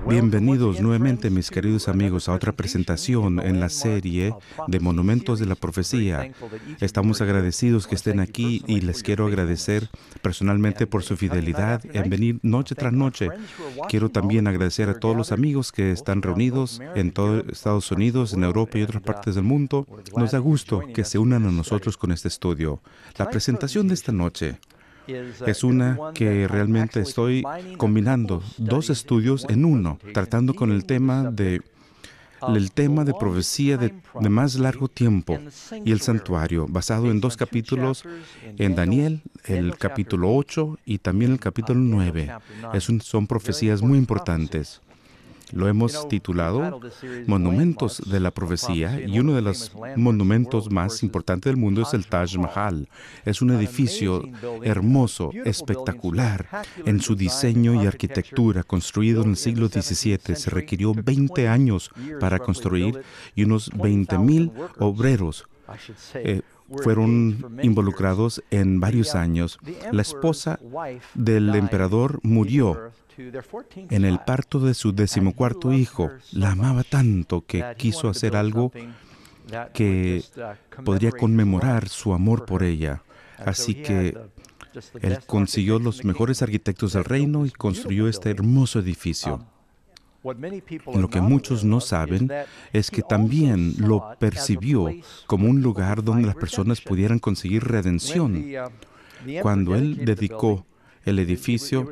Bienvenidos nuevamente, mis queridos amigos, a otra presentación en la serie de Monumentos de la Profecía. Estamos agradecidos que estén aquí y les quiero agradecer personalmente por su fidelidad en venir noche tras noche. Quiero también agradecer a todos los amigos que están reunidos en todo Estados Unidos, en Europa y otras partes del mundo. Nos da gusto que se unan a nosotros con este estudio. La presentación de esta noche es una que realmente estoy combinando dos estudios en uno, tratando con el tema de profecía de más largo tiempo y el santuario, basado en dos capítulos, en Daniel, el capítulo 8 y también el capítulo 9. Son profecías muy importantes. Lo hemos titulado Monumentos de la Profecía, y uno de los monumentos más importantes del mundo es el Taj Mahal. Es un edificio hermoso, espectacular en su diseño y arquitectura, construido en el siglo XVII. Se requirió 20 años para construir y unos 20,000 obreros fueron involucrados en varios años. La esposa del emperador murió en el parto de su 14º hijo. La amaba tanto que quiso hacer algo que podría conmemorar su amor por ella. Así que él consiguió los mejores arquitectos del reino y construyó este hermoso edificio. Lo que muchos no saben es que también lo percibió como un lugar donde las personas pudieran conseguir redención. Cuando él dedicó el edificio,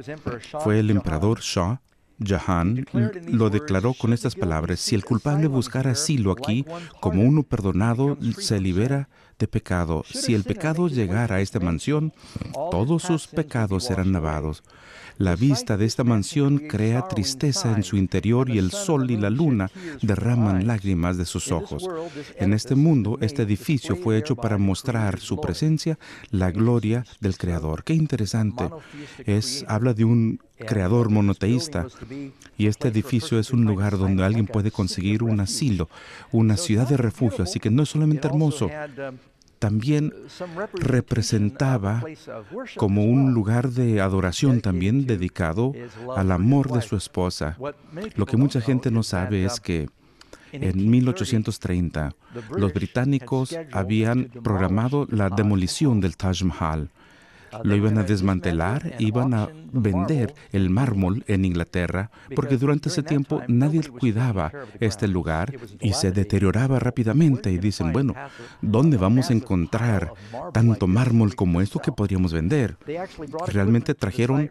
fue el emperador Shah Jahan, lo declaró con estas palabras: si el culpable buscara asilo aquí, como uno perdonado se libera de pecado. Si el pecado llegara a esta mansión, todos sus pecados serán lavados. La vista de esta mansión crea tristeza en su interior y el sol y la luna derraman lágrimas de sus ojos. En este mundo, este edificio fue hecho para mostrar su presencia, la gloria del Creador. Qué interesante. Habla de un creador monoteísta, y este edificio es un lugar donde alguien puede conseguir un asilo, una ciudad de refugio. Así que no es solamente hermoso, también representaba como un lugar de adoración también dedicado al amor de su esposa. Lo que mucha gente no sabe es que en 1830 los británicos habían programado la demolición del Taj Mahal. Lo iban a desmantelar, iban a vender el mármol en Inglaterra, porque durante ese tiempo nadie cuidaba este lugar y se deterioraba rápidamente. Y dicen, bueno, ¿dónde vamos a encontrar tanto mármol como esto que podríamos vender? Realmente trajeron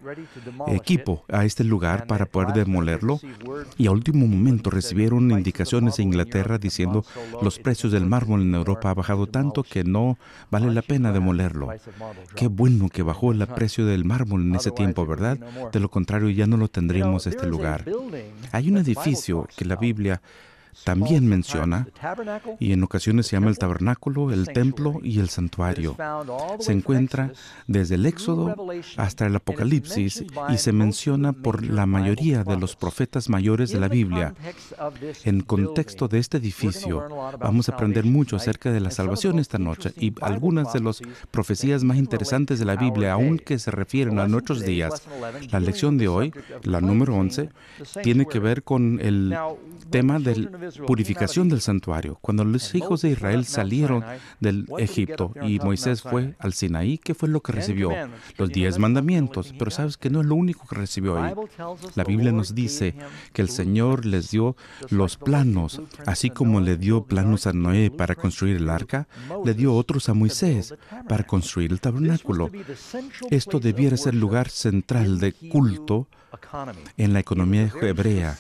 equipo a este lugar para poder demolerlo, y a último momento recibieron indicaciones de Inglaterra diciendo los precios del mármol en Europa ha bajado tanto que no vale la pena demolerlo. Qué bueno que bajó el precio del mármol en ese tiempo, ¿verdad? De lo contrario, ya no lo tendríamos este lugar. Hay un edificio que la Biblia también menciona, y en ocasiones se llama el tabernáculo, el templo y el santuario. Se encuentra desde el Éxodo hasta el Apocalipsis y se menciona por la mayoría de los profetas mayores de la Biblia. En contexto de este edificio, vamos a aprender mucho acerca de la salvación esta noche y algunas de las profecías más interesantes de la Biblia, aunque se refieren a nuestros días. La lección de hoy, la número 11, tiene que ver con el tema de la purificación del santuario. Cuando los hijos de Israel salieron del Egipto y Moisés fue al Sinaí, ¿qué fue lo que recibió? Los 10 mandamientos. Pero sabes que no es lo único que recibió ahí. La Biblia nos dice que el Señor les dio los planos, así como le dio planos a Noé para construir el arca, le dio otros a Moisés para construir el tabernáculo. Esto debiera ser el lugar central de culto en la economía hebrea.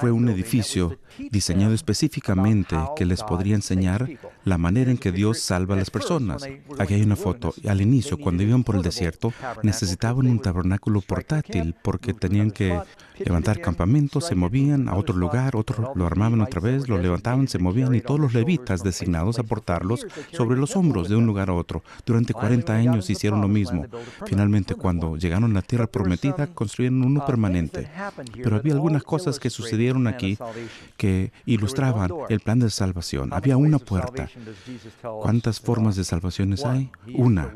Fue un edificio diseñado específicamente que les podría enseñar la manera en que Dios salva a las personas. Aquí hay una foto. Al inicio, cuando iban por el desierto, necesitaban un tabernáculo portátil porque tenían que levantar campamentos, se movían a otro lugar, otro lo armaban otra vez, lo levantaban, se movían, y todos los levitas designados a portarlos sobre los hombros de un lugar a otro. Durante 40 años hicieron lo mismo. Finalmente, cuando llegaron a la tierra prometida, construyeron uno permanente. Pero había algunas cosas que sucedieron aquí que ilustraban el plan de salvación. Había una puerta. ¿Cuántas formas de salvaciones hay? Una.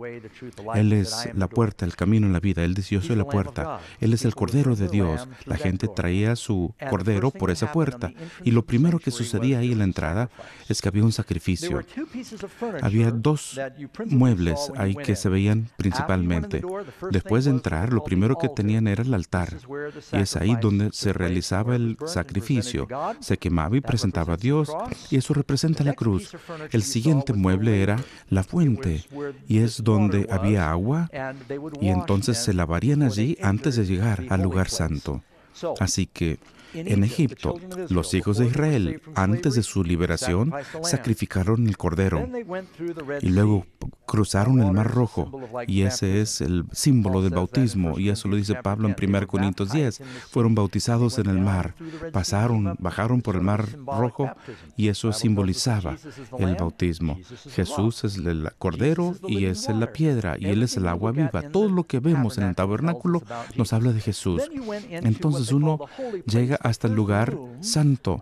Él es la puerta, el camino en la vida. Él dice, yo soy la puerta. Él es el Cordero de Dios. La gente traía su Cordero por esa puerta. Y lo primero que sucedía ahí en la entrada es que había un sacrificio. Había dos muebles ahí que se veían principalmente. Después de entrar, lo primero que tenían era el altar. Y es ahí donde se realizaba el sacrificio. Se quemaba y presentaba a Dios. Y eso representa la cruz. El siguiente mueble era la fuente. Y es donde había agua. Y entonces se lavarían allí antes de llegar al lugar santo. Así que en Egipto, los hijos de Israel, antes de su liberación, sacrificaron el cordero y luego cruzaron el Mar Rojo, y ese es el símbolo del bautismo, y eso lo dice Pablo en 1 Corintios 10. Fueron bautizados en el mar, bajaron por el Mar Rojo, y eso simbolizaba el bautismo. Jesús es el cordero y es la piedra, y Él es el agua viva. Todo lo que vemos en el tabernáculo nos habla de Jesús. Entonces uno llega hasta el lugar santo,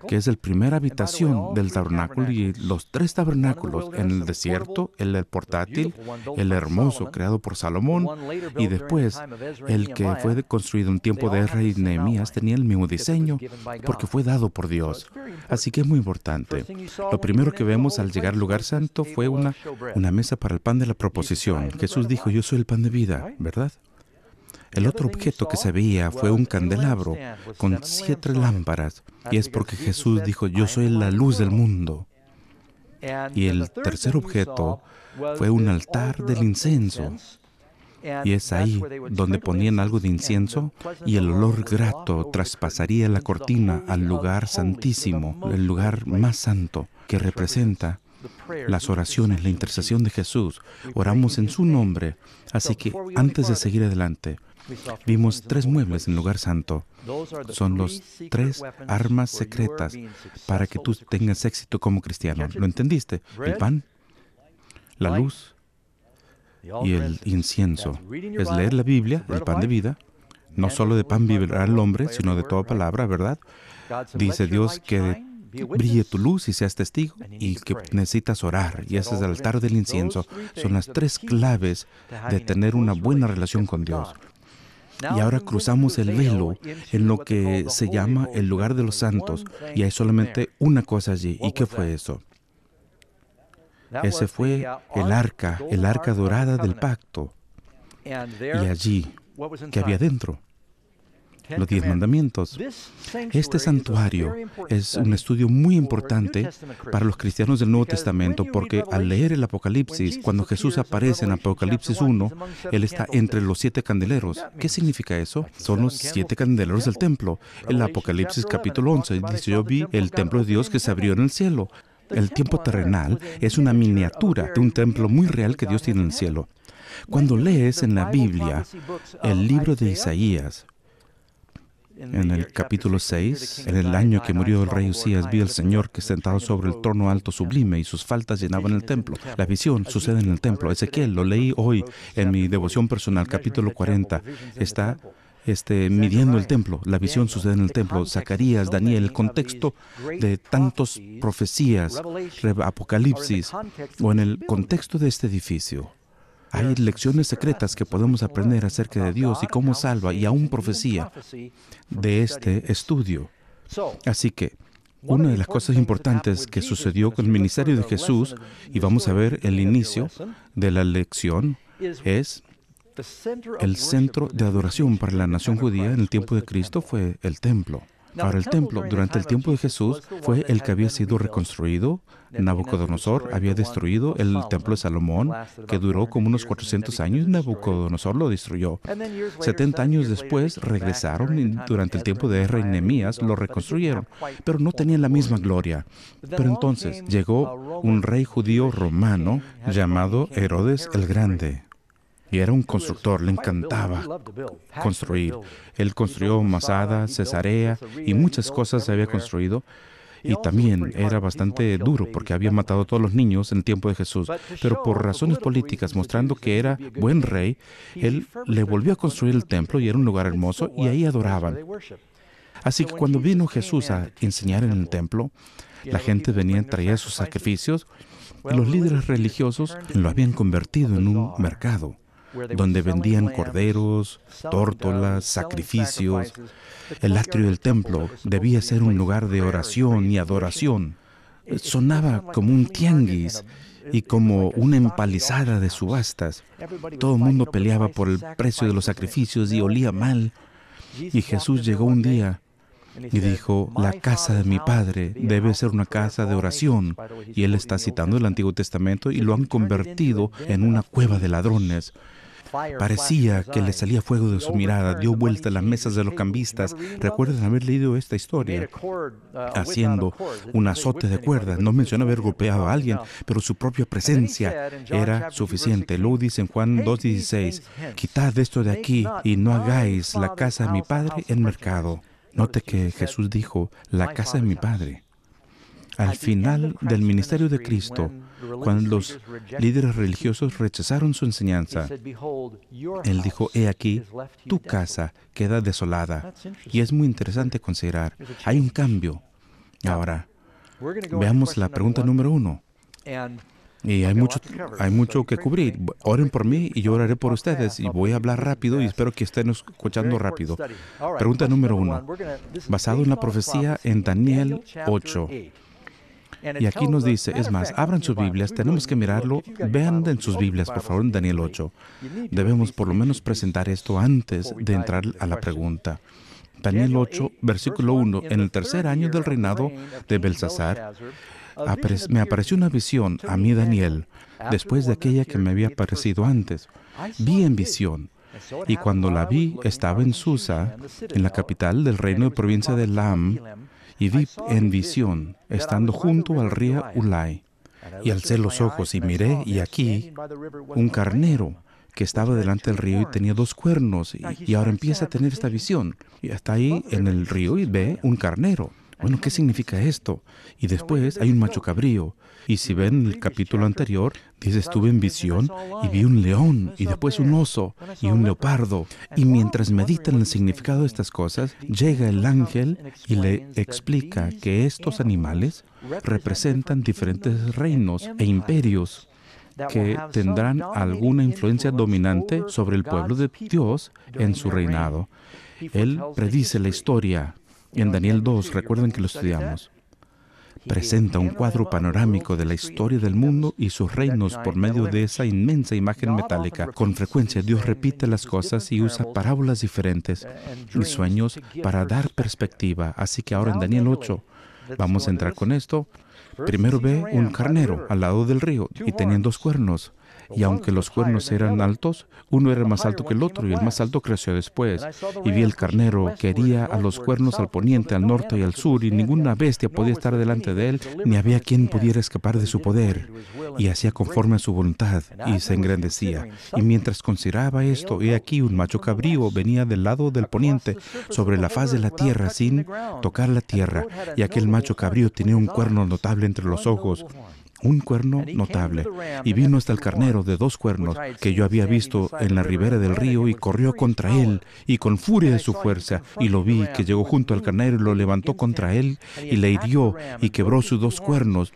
que es la primera habitación del tabernáculo, y los tres tabernáculos en el desierto, el portátil, el hermoso creado por Salomón, y después el que fue construido en tiempo de Ezra y Nehemías tenía el mismo diseño porque fue dado por Dios. Así que es muy importante. Lo primero que vemos al llegar al lugar santo fue una mesa para el pan de la proposición. Jesús dijo, yo soy el pan de vida, ¿verdad? El otro objeto que se veía fue un candelabro con 7 lámparas, y es porque Jesús dijo, yo soy la luz del mundo. Y el tercer objeto fue un altar del incienso, y es ahí donde ponían algo de incienso, y el olor grato traspasaría la cortina al lugar santísimo, el lugar más santo, que representa las oraciones, la intercesión de Jesús. Oramos en su nombre. Así que antes de seguir adelante, vimos 3 muebles en el lugar santo. Son los 3 armas secretas para que tú tengas éxito como cristiano. ¿Lo entendiste? El pan, la luz y el incienso. Es leer la Biblia, el pan de vida. No solo de pan vivirá el hombre, sino de toda palabra, ¿verdad? Dice Dios que brille tu luz y seas testigo, y que necesitas orar, y ese es el altar del incienso. Son las 3 claves de tener una buena relación con Dios. Y ahora cruzamos el velo en lo que se llama el lugar de los santos, y hay solamente una cosa allí. ¿Y qué fue eso? Ese fue el arca dorada del pacto. Y allí, ¿qué había dentro? Los 10 mandamientos. Este santuario es un estudio muy importante para los cristianos del Nuevo Testamento, porque al leer el Apocalipsis, cuando Jesús aparece en Apocalipsis 1, Él está entre los 7 candeleros. ¿Qué significa eso? Son los 7 candeleros del templo. En el Apocalipsis capítulo 11 dice, yo vi el templo de Dios que se abrió en el cielo. El tiempo terrenal es una miniatura de un templo muy real que Dios tiene en el cielo. Cuando lees en la Biblia el libro de Isaías, en el capítulo 6, en el año que murió el rey Usías, vi al Señor que sentado sobre el trono alto sublime, y sus faldas llenaban el templo. La visión sucede en el templo. Ezequiel, lo leí hoy en mi devoción personal, capítulo 40. Está midiendo el templo. La visión sucede en el templo. Zacarías, Daniel, el contexto de tantas profecías, Apocalipsis, o en el contexto de este edificio. Hay lecciones secretas que podemos aprender acerca de Dios y cómo salva, y aún profecía de este estudio. Así que una de las cosas importantes que sucedió con el ministerio de Jesús, y vamos a ver el inicio de la lección, es el centro de adoración para la nación judía en el tiempo de Cristo fue el templo. Ahora, el templo durante el tiempo de Jesús fue el que había sido reconstruido. Nabucodonosor había destruido el templo de Salomón, que duró como unos 400 años. Nabucodonosor lo destruyó. 70 años después regresaron, y durante el tiempo de Ezra y Nehemías lo reconstruyeron, pero no tenían la misma gloria. Pero entonces llegó un rey judío romano llamado Herodes el Grande. Y era un constructor, le encantaba construir. Él construyó Masada, Cesarea, y muchas cosas había construido. Y también era bastante duro porque había matado a todos los niños en el tiempo de Jesús. Pero por razones políticas, mostrando que era buen rey, él le volvió a construir el templo, y era un lugar hermoso, y ahí adoraban. Así que cuando vino Jesús a enseñar en el templo, La gente venía a traer sus sacrificios y los líderes religiosos lo habían convertido en un mercado, donde vendían corderos, tórtolas, sacrificios. El atrio del templo debía ser un lugar de oración y adoración. Sonaba como un tianguis y como una empalizada de subastas. Todo el mundo peleaba por el precio de los sacrificios y olía mal. Y Jesús llegó un día y dijo, la casa de mi Padre debe ser una casa de oración. Y él está citando el Antiguo Testamento y lo han convertido en una cueva de ladrones. Parecía que le salía fuego de su mirada, dio vuelta a las mesas de los cambistas. Recuerdan haber leído esta historia, haciendo un azote de cuerdas. No menciona haber golpeado a alguien, pero su propia presencia era suficiente. Luego dice en Juan 2:16, quitad esto de aquí y no hagáis la casa de mi Padre en mercado. Note que Jesús dijo, la casa de mi Padre. Al final del ministerio de Cristo, cuando los líderes religiosos rechazaron su enseñanza, Él dijo, he aquí, tu casa queda desolada. Y es muy interesante considerar, hay un cambio. Ahora, veamos la pregunta número 1. Y hay mucho que cubrir. Oren por mí y yo oraré por ustedes. Y voy a hablar rápido y espero que estén escuchando rápido. Pregunta número 1. Basado en la profecía en Daniel 8. Y aquí nos dice, es más, abran sus Biblias, tenemos que mirarlo, vean en sus Biblias, por favor, en Daniel 8. Debemos por lo menos presentar esto antes de entrar a la pregunta. Daniel 8, versículo 1. En el tercer año del reinado de Belsasar, me apareció una visión a mí, Daniel, después de aquella que me había aparecido antes. Vi en visión. Y cuando la vi, estaba en Susa, en la capital del reino de provincia de Elam, y vi en visión, estando junto al río Ulai. Y alcé los ojos y miré, y aquí, un carnero que estaba delante del río y tenía 2 cuernos. Y ahora empieza a tener esta visión. Y está ahí en el río y ve un carnero. Bueno, ¿qué significa esto? Y después hay un macho cabrío. Y si ven el capítulo anterior, dice, estuve en visión y vi un león, y después un oso y un leopardo. Y mientras meditan el significado de estas cosas, llega el ángel y le explica que estos animales representan diferentes reinos e imperios que tendrán alguna influencia dominante sobre el pueblo de Dios en su reinado. Él predice la historia. En Daniel 2, recuerden que lo estudiamos, presenta un cuadro panorámico de la historia del mundo y sus reinos por medio de esa inmensa imagen metálica. Con frecuencia Dios repite las cosas y usa parábolas diferentes y sueños para dar perspectiva. Así que ahora en Daniel 8, vamos a entrar con esto. Primero ve un carnero al lado del río y tenían 2 cuernos. Y aunque los cuernos eran altos, uno era más alto que el otro, y el más alto creció después. Y vi el carnero que hería a los cuernos al poniente, al norte y al sur, y ninguna bestia podía estar delante de él, ni había quien pudiera escapar de su poder. Y hacía conforme a su voluntad, y se engrandecía. Y mientras consideraba esto, he aquí un macho cabrío venía del lado del poniente, sobre la faz de la tierra, sin tocar la tierra. Y aquel macho cabrío tenía un cuerno notable entre los ojos. Un cuerno notable, y vino hasta el carnero de 2 cuernos que yo había visto en la ribera del río, y corrió contra él, y con furia de su fuerza, y lo vi que llegó junto al carnero y lo levantó contra él, y le hirió, y quebró sus 2 cuernos.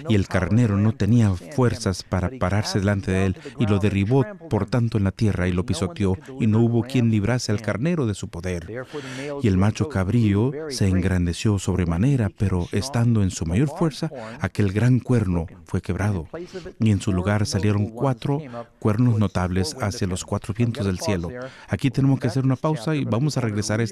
Y el carnero no tenía fuerzas para pararse delante de él, y lo derribó por tanto en la tierra, y lo pisoteó, y no hubo quien librase al carnero de su poder. Y el macho cabrío se engrandeció sobremanera, pero estando en su mayor fuerza, aquel gran cuerno fue quebrado, y en su lugar salieron 4 cuernos notables hacia los 4 vientos del cielo. Aquí tenemos que hacer una pausa y vamos a regresar a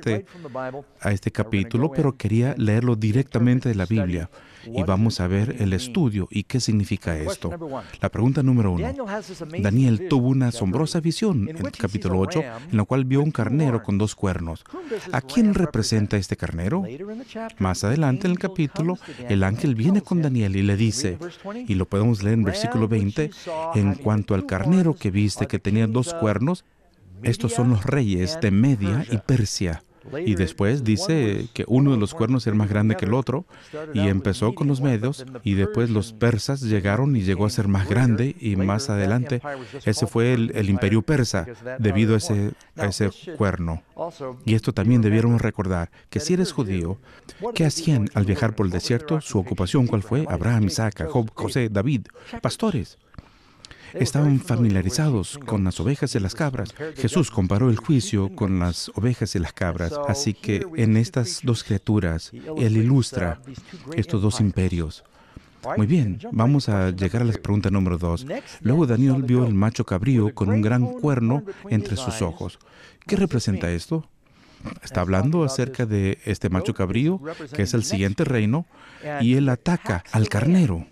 este capítulo, pero quería leerlo directamente de la Biblia. Y vamos a ver el estudio y qué significa esto. La pregunta número 1. Daniel tuvo una asombrosa visión en el capítulo 8, en la cual vio un carnero con 2 cuernos. ¿A quién representa este carnero? Más adelante en el capítulo, el ángel viene con Daniel y le dice, y lo podemos leer en versículo 20, en cuanto al carnero que viste que tenía 2 cuernos, estos son los reyes de Media y Persia. Y después dice que uno de los cuernos era más grande que el otro, y empezó con los medios, y después los persas llegaron y llegó a ser más grande, y más adelante ese fue el imperio persa, debido a ese cuerno. Y esto también debiéramos recordar, que si eres judío, ¿qué hacían al viajar por el desierto? Su ocupación, ¿cuál fue? Abraham, Isaac, Jacob, José, David, pastores. Estaban familiarizados con las ovejas y las cabras. Jesús comparó el juicio con las ovejas y las cabras. Así que en estas dos criaturas, Él ilustra estos dos imperios. Muy bien, vamos a llegar a la pregunta número 2. Luego Daniel vio el macho cabrío con un gran cuerno entre sus ojos. ¿Qué representa esto? Está hablando acerca de este macho cabrío, que es el siguiente reino, y él ataca al carnero.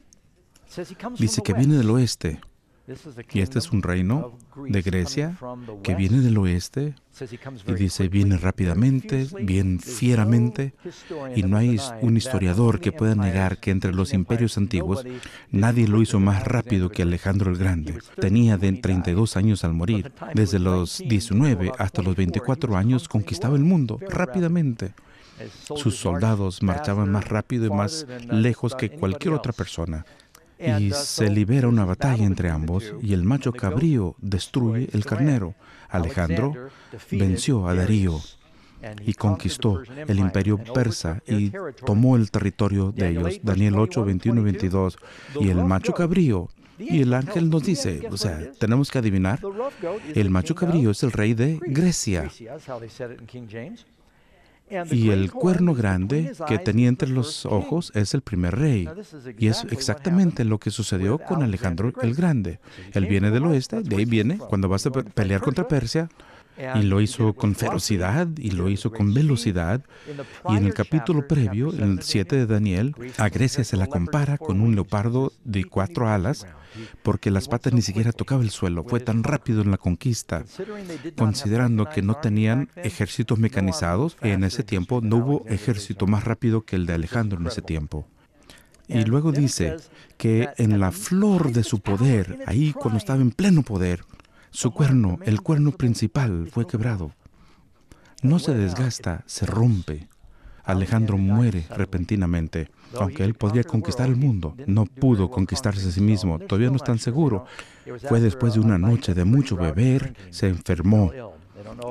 Dice que viene del oeste. Y este es un reino de Grecia que viene del oeste, y dice, viene rápidamente, bien fieramente, y no hay un historiador que pueda negar que entre los imperios antiguos nadie lo hizo más rápido que Alejandro el Grande. Tenía de 32 años al morir. Desde los 19 hasta los 24 años conquistaba el mundo rápidamente. Sus soldados marchaban más rápido y más lejos que cualquier otra persona. Y se libera una batalla entre ambos, y el macho cabrío destruye el carnero. Alejandro venció a Darío y conquistó el imperio persa y tomó el territorio de ellos. Daniel 8, 21 y 22. Y el macho cabrío, y el ángel nos dice, o sea, tenemos que adivinar, el macho cabrío es el rey de Grecia. Y el cuerno grande que tenía entre los ojos es el primer rey. Y es exactamente lo que sucedió con Alejandro el Grande. Él viene del oeste, de ahí viene, cuando vas a pelear contra Persia, y lo hizo con ferocidad, y lo hizo con velocidad. Y en el capítulo previo, en el 7 de Daniel, a Grecia se la compara con un leopardo de 4 alas, porque las patas ni siquiera tocaban el suelo. Fue tan rápido en la conquista. Considerando que no tenían ejércitos mecanizados, en ese tiempo no hubo ejército más rápido que el de Alejandro en ese tiempo. Y luego dice que en la flor de su poder, ahí cuando estaba en pleno poder, su cuerno, el cuerno principal, fue quebrado. No se desgasta, se rompe. Alejandro muere repentinamente. Aunque él podría conquistar el mundo, no pudo conquistarse a sí mismo. Todavía no es tan seguro. Fue después de una noche de mucho beber, se enfermó.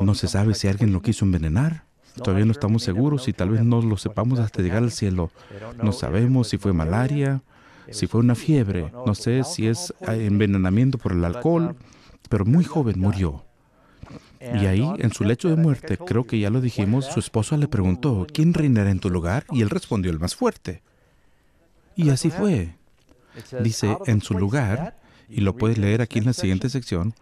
No se sabe si alguien lo quiso envenenar. Todavía no estamos seguros y tal vez no lo sepamos hasta llegar al cielo. No sabemos si fue malaria, si fue una fiebre. No sé si es envenenamiento por el alcohol, pero muy joven murió. Y ahí, en su lecho de muerte, creo que ya lo dijimos, su esposa le preguntó, ¿quién reinará en tu lugar? Y él respondió, el más fuerte. Y así fue. Dice, en su lugar, y lo puedes leer aquí en la siguiente sección,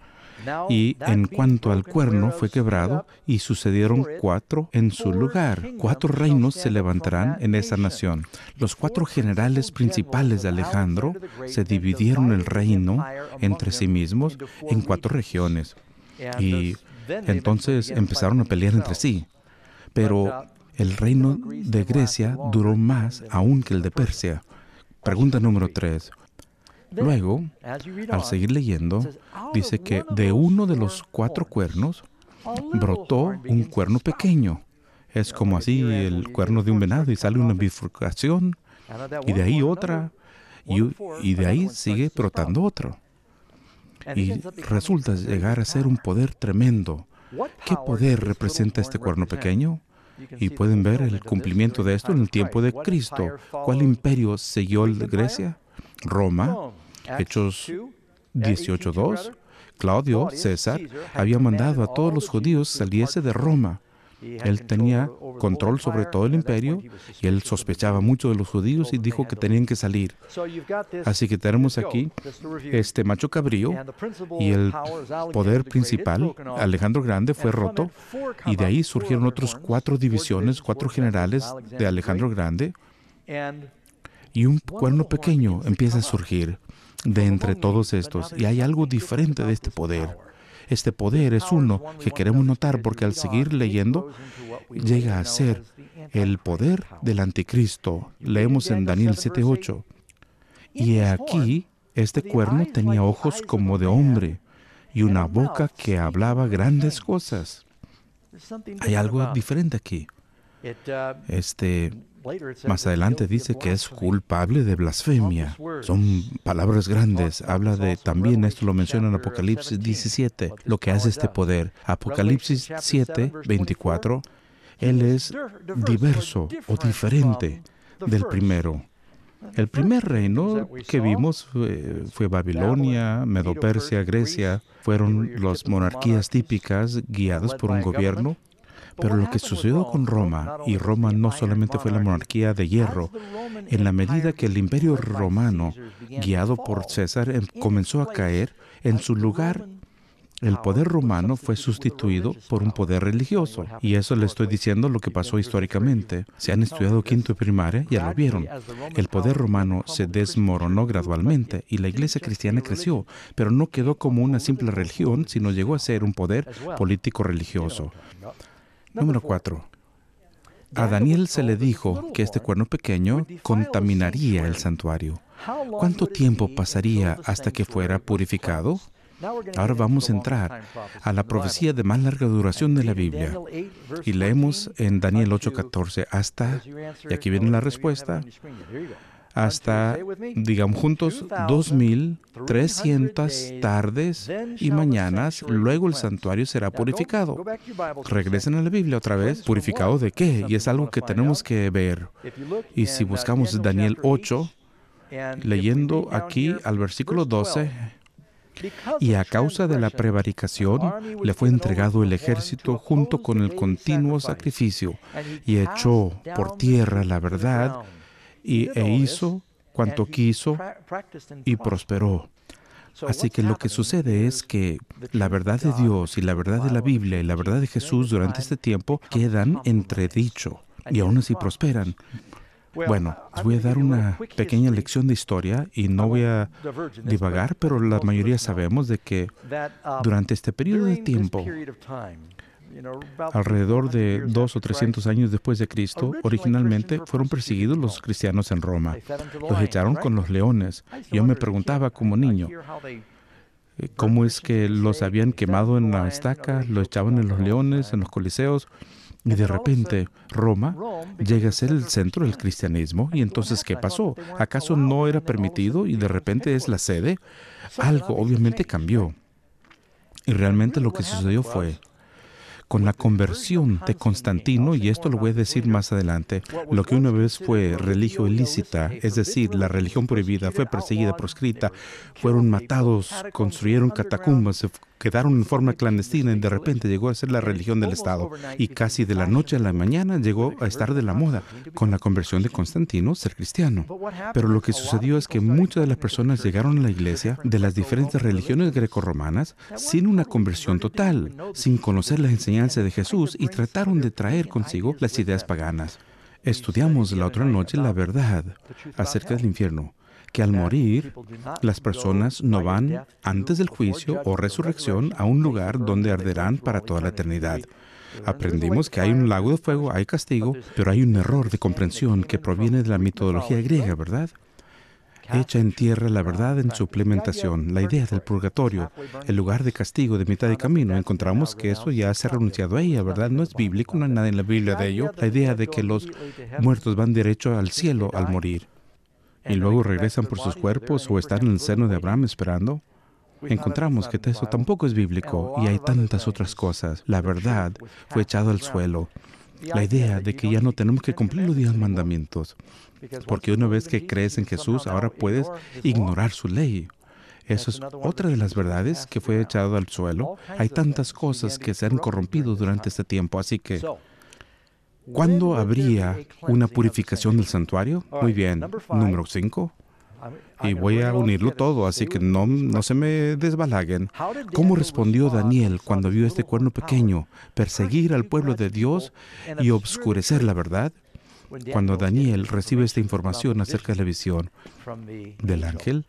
y en cuanto al cuerno fue quebrado, y sucedieron 4 en su lugar. 4 reinos se levantarán en esa nación. Los 4 generales principales de Alejandro se dividieron el reino entre sí mismos en 4 regiones. Y entonces empezaron a pelear entre sí. Pero el reino de Grecia duró más aún que el de Persia. Pregunta número 3. Luego, al seguir leyendo, dice que de uno de los 4 cuernos brotó un cuerno pequeño. Es como así el cuerno de un venado y sale una bifurcación, y de ahí otra, y de ahí sigue brotando otro. Y resulta llegar a ser un poder tremendo. ¿Qué poder representa este cuerno pequeño? Y pueden ver el cumplimiento de esto en el tiempo de Cristo. ¿Cuál imperio siguió el de Grecia? Roma. Hechos 18:2. Claudio César había mandado a todos los judíos saliese de Roma. Él tenía control sobre todo el imperio y él sospechaba mucho de los judíos y dijo que tenían que salir. Así que tenemos aquí este macho cabrío y el poder principal, Alejandro Grande, fue roto, y de ahí surgieron otros 4 divisiones, 4 generales de Alejandro Grande, y un cuerno pequeño empieza a surgir de entre todos estos, y hay algo diferente de este poder. Este poder es uno que queremos notar porque al seguir leyendo llega a ser el poder del anticristo. Leemos en Daniel 7:8. Y aquí este cuerno tenía ojos como de hombre y una boca que hablaba grandes cosas. Hay algo diferente aquí. Más adelante dice que es culpable de blasfemia. Son palabras grandes. Habla de, también esto lo menciona en Apocalipsis 17, lo que hace este poder. Apocalipsis 7, 24, él es diverso o diferente del primero. El primer reino que vimos fue Babilonia, Medo-Persia, Grecia. Fueron las monarquías típicas guiadas por un gobierno. Pero lo que sucedió con Roma, y Roma no solamente fue la monarquía de hierro, en la medida que el imperio romano, guiado por César, comenzó a caer, en su lugar, el poder romano fue sustituido por un poder religioso. Y eso le estoy diciendo lo que pasó históricamente. Si han estudiado quinto de primaria, ya lo vieron. El poder romano se desmoronó gradualmente y la iglesia cristiana creció, pero no quedó como una simple religión, sino llegó a ser un poder político-religioso. Número 4. A Daniel se le dijo que este cuerno pequeño contaminaría el santuario. ¿Cuánto tiempo pasaría hasta que fuera purificado? Ahora vamos a entrar a la profecía de más larga duración de la Biblia. Y leemos en Daniel 8:14 hasta, y aquí viene la respuesta, hasta, digamos juntos, 2300 tardes y mañanas, luego el santuario será purificado. Regresen a la Biblia otra vez. ¿Purificado de qué? Y es algo que tenemos que ver. Y si buscamos Daniel 8, leyendo aquí al versículo 12, y a causa de la prevaricación le fue entregado el ejército junto con el continuo sacrificio, y echó por tierra la verdad, e hizo cuanto quiso y prosperó. Así que lo que sucede es que la verdad de Dios y la verdad de la Biblia y la verdad de Jesús durante este tiempo quedan entredicho y aún así prosperan. Bueno, les voy a dar una pequeña lección de historia y no voy a divagar, pero la mayoría sabemos de que durante este periodo de tiempo, alrededor de 200 o 300 años después de Cristo, originalmente fueron perseguidos los cristianos en Roma. Los echaron con los leones. Yo me preguntaba como niño, ¿cómo es que los habían quemado en la estaca, los echaban en los leones, en los coliseos? Y de repente Roma llega a ser el centro del cristianismo. ¿Y entonces qué pasó? ¿Acaso no era permitido y de repente es la sede? Algo obviamente cambió. Y realmente lo que sucedió fue, con la conversión de Constantino, y esto lo voy a decir más adelante, lo que una vez fue religión ilícita, es decir, la religión prohibida, fue perseguida, proscrita, fueron matados, construyeron catacumbas, se quedaron en forma clandestina y de repente llegó a ser la religión del Estado. Y casi de la noche a la mañana llegó a estar de la moda, con la conversión de Constantino, ser cristiano. Pero lo que sucedió es que muchas de las personas llegaron a la iglesia de las diferentes religiones grecorromanas sin una conversión total, sin conocer la enseñanza de Jesús y trataron de traer consigo las ideas paganas. Estudiamos la otra noche la verdad acerca del infierno, que al morir, las personas no van antes del juicio o resurrección a un lugar donde arderán para toda la eternidad. Aprendimos que hay un lago de fuego, hay castigo, pero hay un error de comprensión que proviene de la mitología griega, ¿verdad? Echa en tierra la verdad en su implementación, la idea del purgatorio, el lugar de castigo de mitad de camino. Encontramos que eso ya se ha renunciado a ella, ¿verdad? No es bíblico, no hay nada en la Biblia de ello. La idea de que los muertos van derecho al cielo al morir y luego regresan por sus cuerpos o están en el seno de Abraham esperando. Encontramos que eso tampoco es bíblico y hay tantas otras cosas. La verdad fue echada al suelo. La idea de que ya no tenemos que cumplir los 10 mandamientos, porque una vez que crees en Jesús, ahora puedes ignorar su ley. Eso es otra de las verdades que fue echado al suelo. Hay tantas cosas que se han corrompido durante este tiempo, así que ¿cuándo habría una purificación del santuario? Muy bien. Número 5. Y voy a unirlo todo, así que no se me desbalaguen. ¿Cómo respondió Daniel cuando vio este cuerno pequeño perseguir al pueblo de Dios y obscurecer la verdad? Cuando Daniel recibe esta información acerca de la visión del ángel,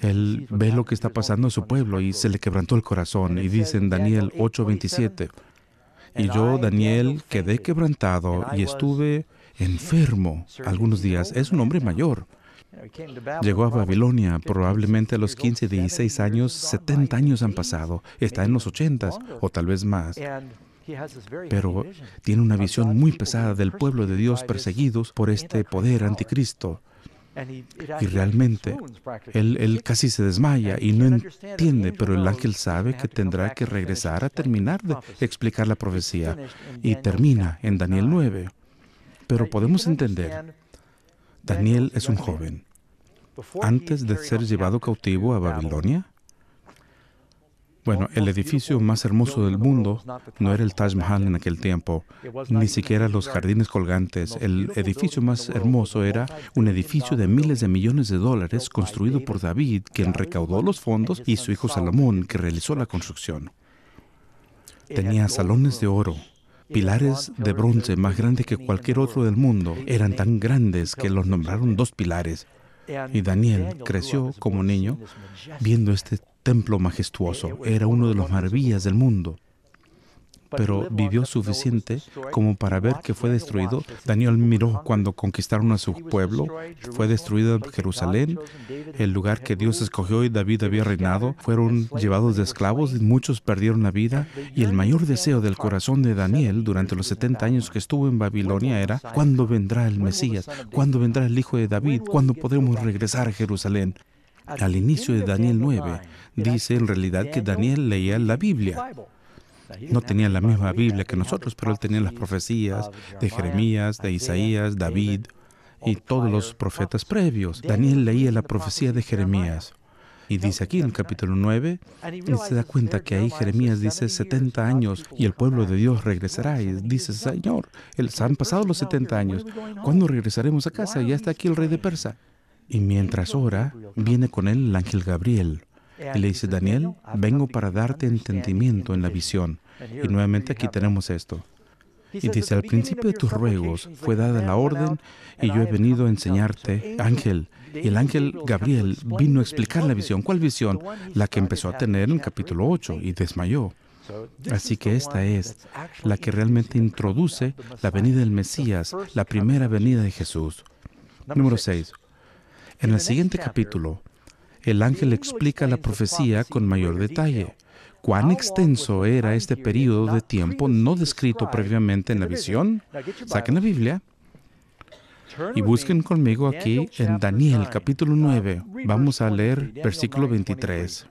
él ve lo que está pasando a su pueblo y se le quebrantó el corazón. Y dice en Daniel 8:27, y yo, Daniel, quedé quebrantado y estuve enfermo algunos días. Es un hombre mayor. Llegó a Babilonia probablemente a los 15, 16 años, 70 años han pasado. Está en los 80 o tal vez más. pero tiene una visión muy pesada del pueblo de Dios perseguidos por este poder anticristo. Y realmente, él casi se desmaya y no entiende, pero el ángel sabe que tendrá que regresar a terminar de explicar la profecía. Y termina en Daniel 9. Pero podemos entender, Daniel es un joven. Antes de ser llevado cautivo a Babilonia, bueno, el edificio más hermoso del mundo no era el Taj Mahal en aquel tiempo, ni siquiera los jardines colgantes. El edificio más hermoso era un edificio de miles de millones de dólares construido por David, quien recaudó los fondos, y su hijo Salomón, que realizó la construcción. Tenía salones de oro, pilares de bronce más grandes que cualquier otro del mundo. Eran tan grandes que los nombraron 2 pilares. Y Daniel creció como niño viendo este templo majestuoso. Era uno de las maravillas del mundo. Pero vivió suficiente como para ver que fue destruido. Daniel miró cuando conquistaron a su pueblo. Fue destruido Jerusalén, el lugar que Dios escogió y David había reinado. Fueron llevados de esclavos y muchos perdieron la vida. Y el mayor deseo del corazón de Daniel durante los 70 años que estuvo en Babilonia era: ¿cuándo vendrá el Mesías? ¿Cuándo vendrá el Hijo de David? ¿Cuándo podremos regresar a Jerusalén? Al inicio de Daniel 9, dice en realidad que Daniel leía la Biblia. No tenía la misma Biblia que nosotros, pero él tenía las profecías de Jeremías, de Isaías, David y todos los profetas previos. Daniel leía la profecía de Jeremías. Y dice aquí en el capítulo 9, y se da cuenta que ahí Jeremías dice 70 años y el pueblo de Dios regresará. Y dice: Señor, han pasado los 70 años. ¿Cuándo regresaremos a casa? Ya está aquí el rey de Persia. Y mientras ora, viene con él el ángel Gabriel. Y le dice: Daniel, vengo para darte entendimiento en la visión. Y nuevamente aquí tenemos esto. Y dice: al principio de tus ruegos fue dada la orden y yo he venido a enseñarte, ángel. Y el ángel Gabriel vino a explicar la visión. ¿Cuál visión? La que empezó a tener en el capítulo 8 y desmayó. Así que esta es la que realmente introduce la venida del Mesías, la primera venida de Jesús. Número 6. En el siguiente capítulo, el ángel explica la profecía con mayor detalle. ¿Cuán extenso era este periodo de tiempo no descrito previamente en la visión? Saquen la Biblia y busquen conmigo aquí en Daniel capítulo 9. Vamos a leer versículo 23.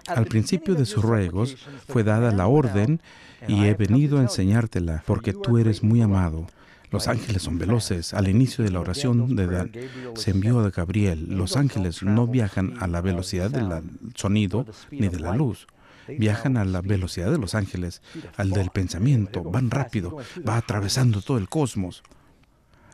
Al principio de sus ruegos fue dada la orden y he venido a enseñártela, porque tú eres muy amado. Los ángeles son veloces. Al inicio de la oración se envió a Gabriel. Los ángeles no viajan a la velocidad del sonido ni de la luz. Viajan a la velocidad de los ángeles, al del pensamiento. Van rápido, va atravesando todo el cosmos.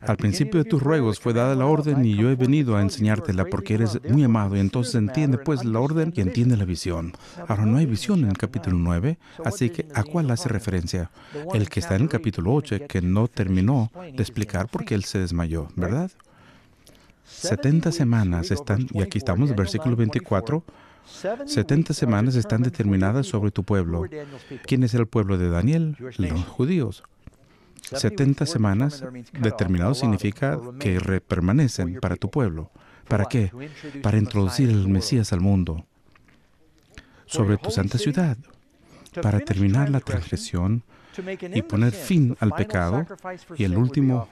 Al principio de tus ruegos fue dada la orden y yo he venido a enseñártela porque eres muy amado. Y entonces entiende pues la orden y entiende la visión. Ahora no hay visión en el capítulo 9, así que ¿a cuál hace referencia? El que está en el capítulo 8, que no terminó de explicar porque él se desmayó, ¿verdad? 70 semanas están, y aquí estamos, versículo 24, 70 semanas están determinadas sobre tu pueblo. ¿Quién es el pueblo de Daniel? Los judíos. 70 semanas determinados significa que permanecen para tu pueblo. ¿Para qué? Para introducir el Mesías al mundo. Sobre tu santa ciudad. Para terminar la transgresión y poner fin al pecado. Y el último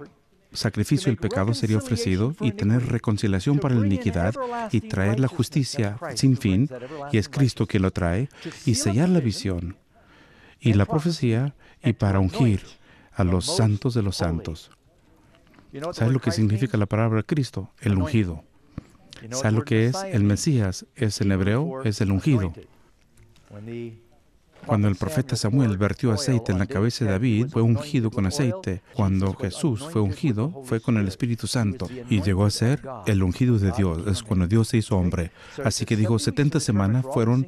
sacrificio del pecado sería ofrecido y tener reconciliación para la iniquidad y traer la justicia sin fin. Y es Cristo quien lo trae. Y sellar la visión y la profecía y para ungir a los santos de los santos. ¿Sabes lo que significa la palabra Cristo? El ungido. ¿Sabes lo que es el Mesías? Es en hebreo, es el ungido. Cuando el profeta Samuel vertió aceite en la cabeza de David, fue ungido con aceite. Cuando Jesús fue ungido, fue con el Espíritu Santo. Y llegó a ser el ungido de Dios. Es cuando Dios se hizo hombre. Así que dijo, 70 semanas fueron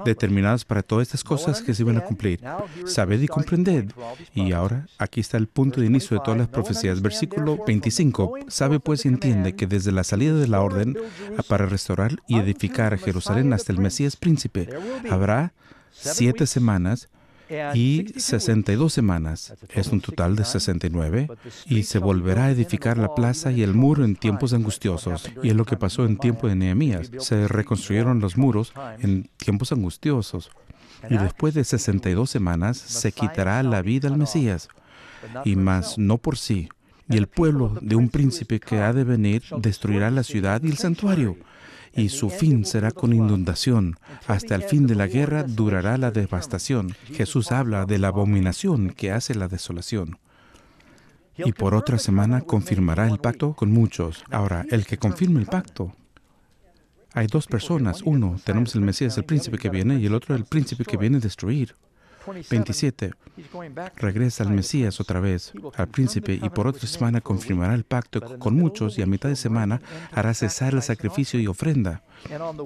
determinadas para todas estas cosas que se iban a cumplir. Sabed y comprended. Y ahora, aquí está el punto de inicio de todas las profecías. Versículo 25. Sabe pues y entiende que desde la salida de la orden para restaurar y edificar a Jerusalén hasta el Mesías príncipe, habrá 7 semanas y 62 semanas. Es un total de 69. Y se volverá a edificar la plaza y el muro en tiempos angustiosos. Y es lo que pasó en tiempo de Nehemías. Se reconstruyeron los muros en tiempos angustiosos. Y después de 62 semanas se quitará la vida al Mesías, y más no por sí. Y el pueblo de un príncipe que ha de venir destruirá la ciudad y el santuario. Y su fin será con inundación. Hasta el fin de la guerra durará la devastación. Jesús habla de la abominación que hace la desolación. Y por otra semana confirmará el pacto con muchos. Ahora, el que confirme el pacto, hay dos personas. Uno, tenemos el Mesías, el príncipe que viene, y el otro, el príncipe que viene a destruir. 27. Regresa al Mesías otra vez, al príncipe, y por otra semana confirmará el pacto con muchos, y a mitad de semana hará cesar el sacrificio y ofrenda.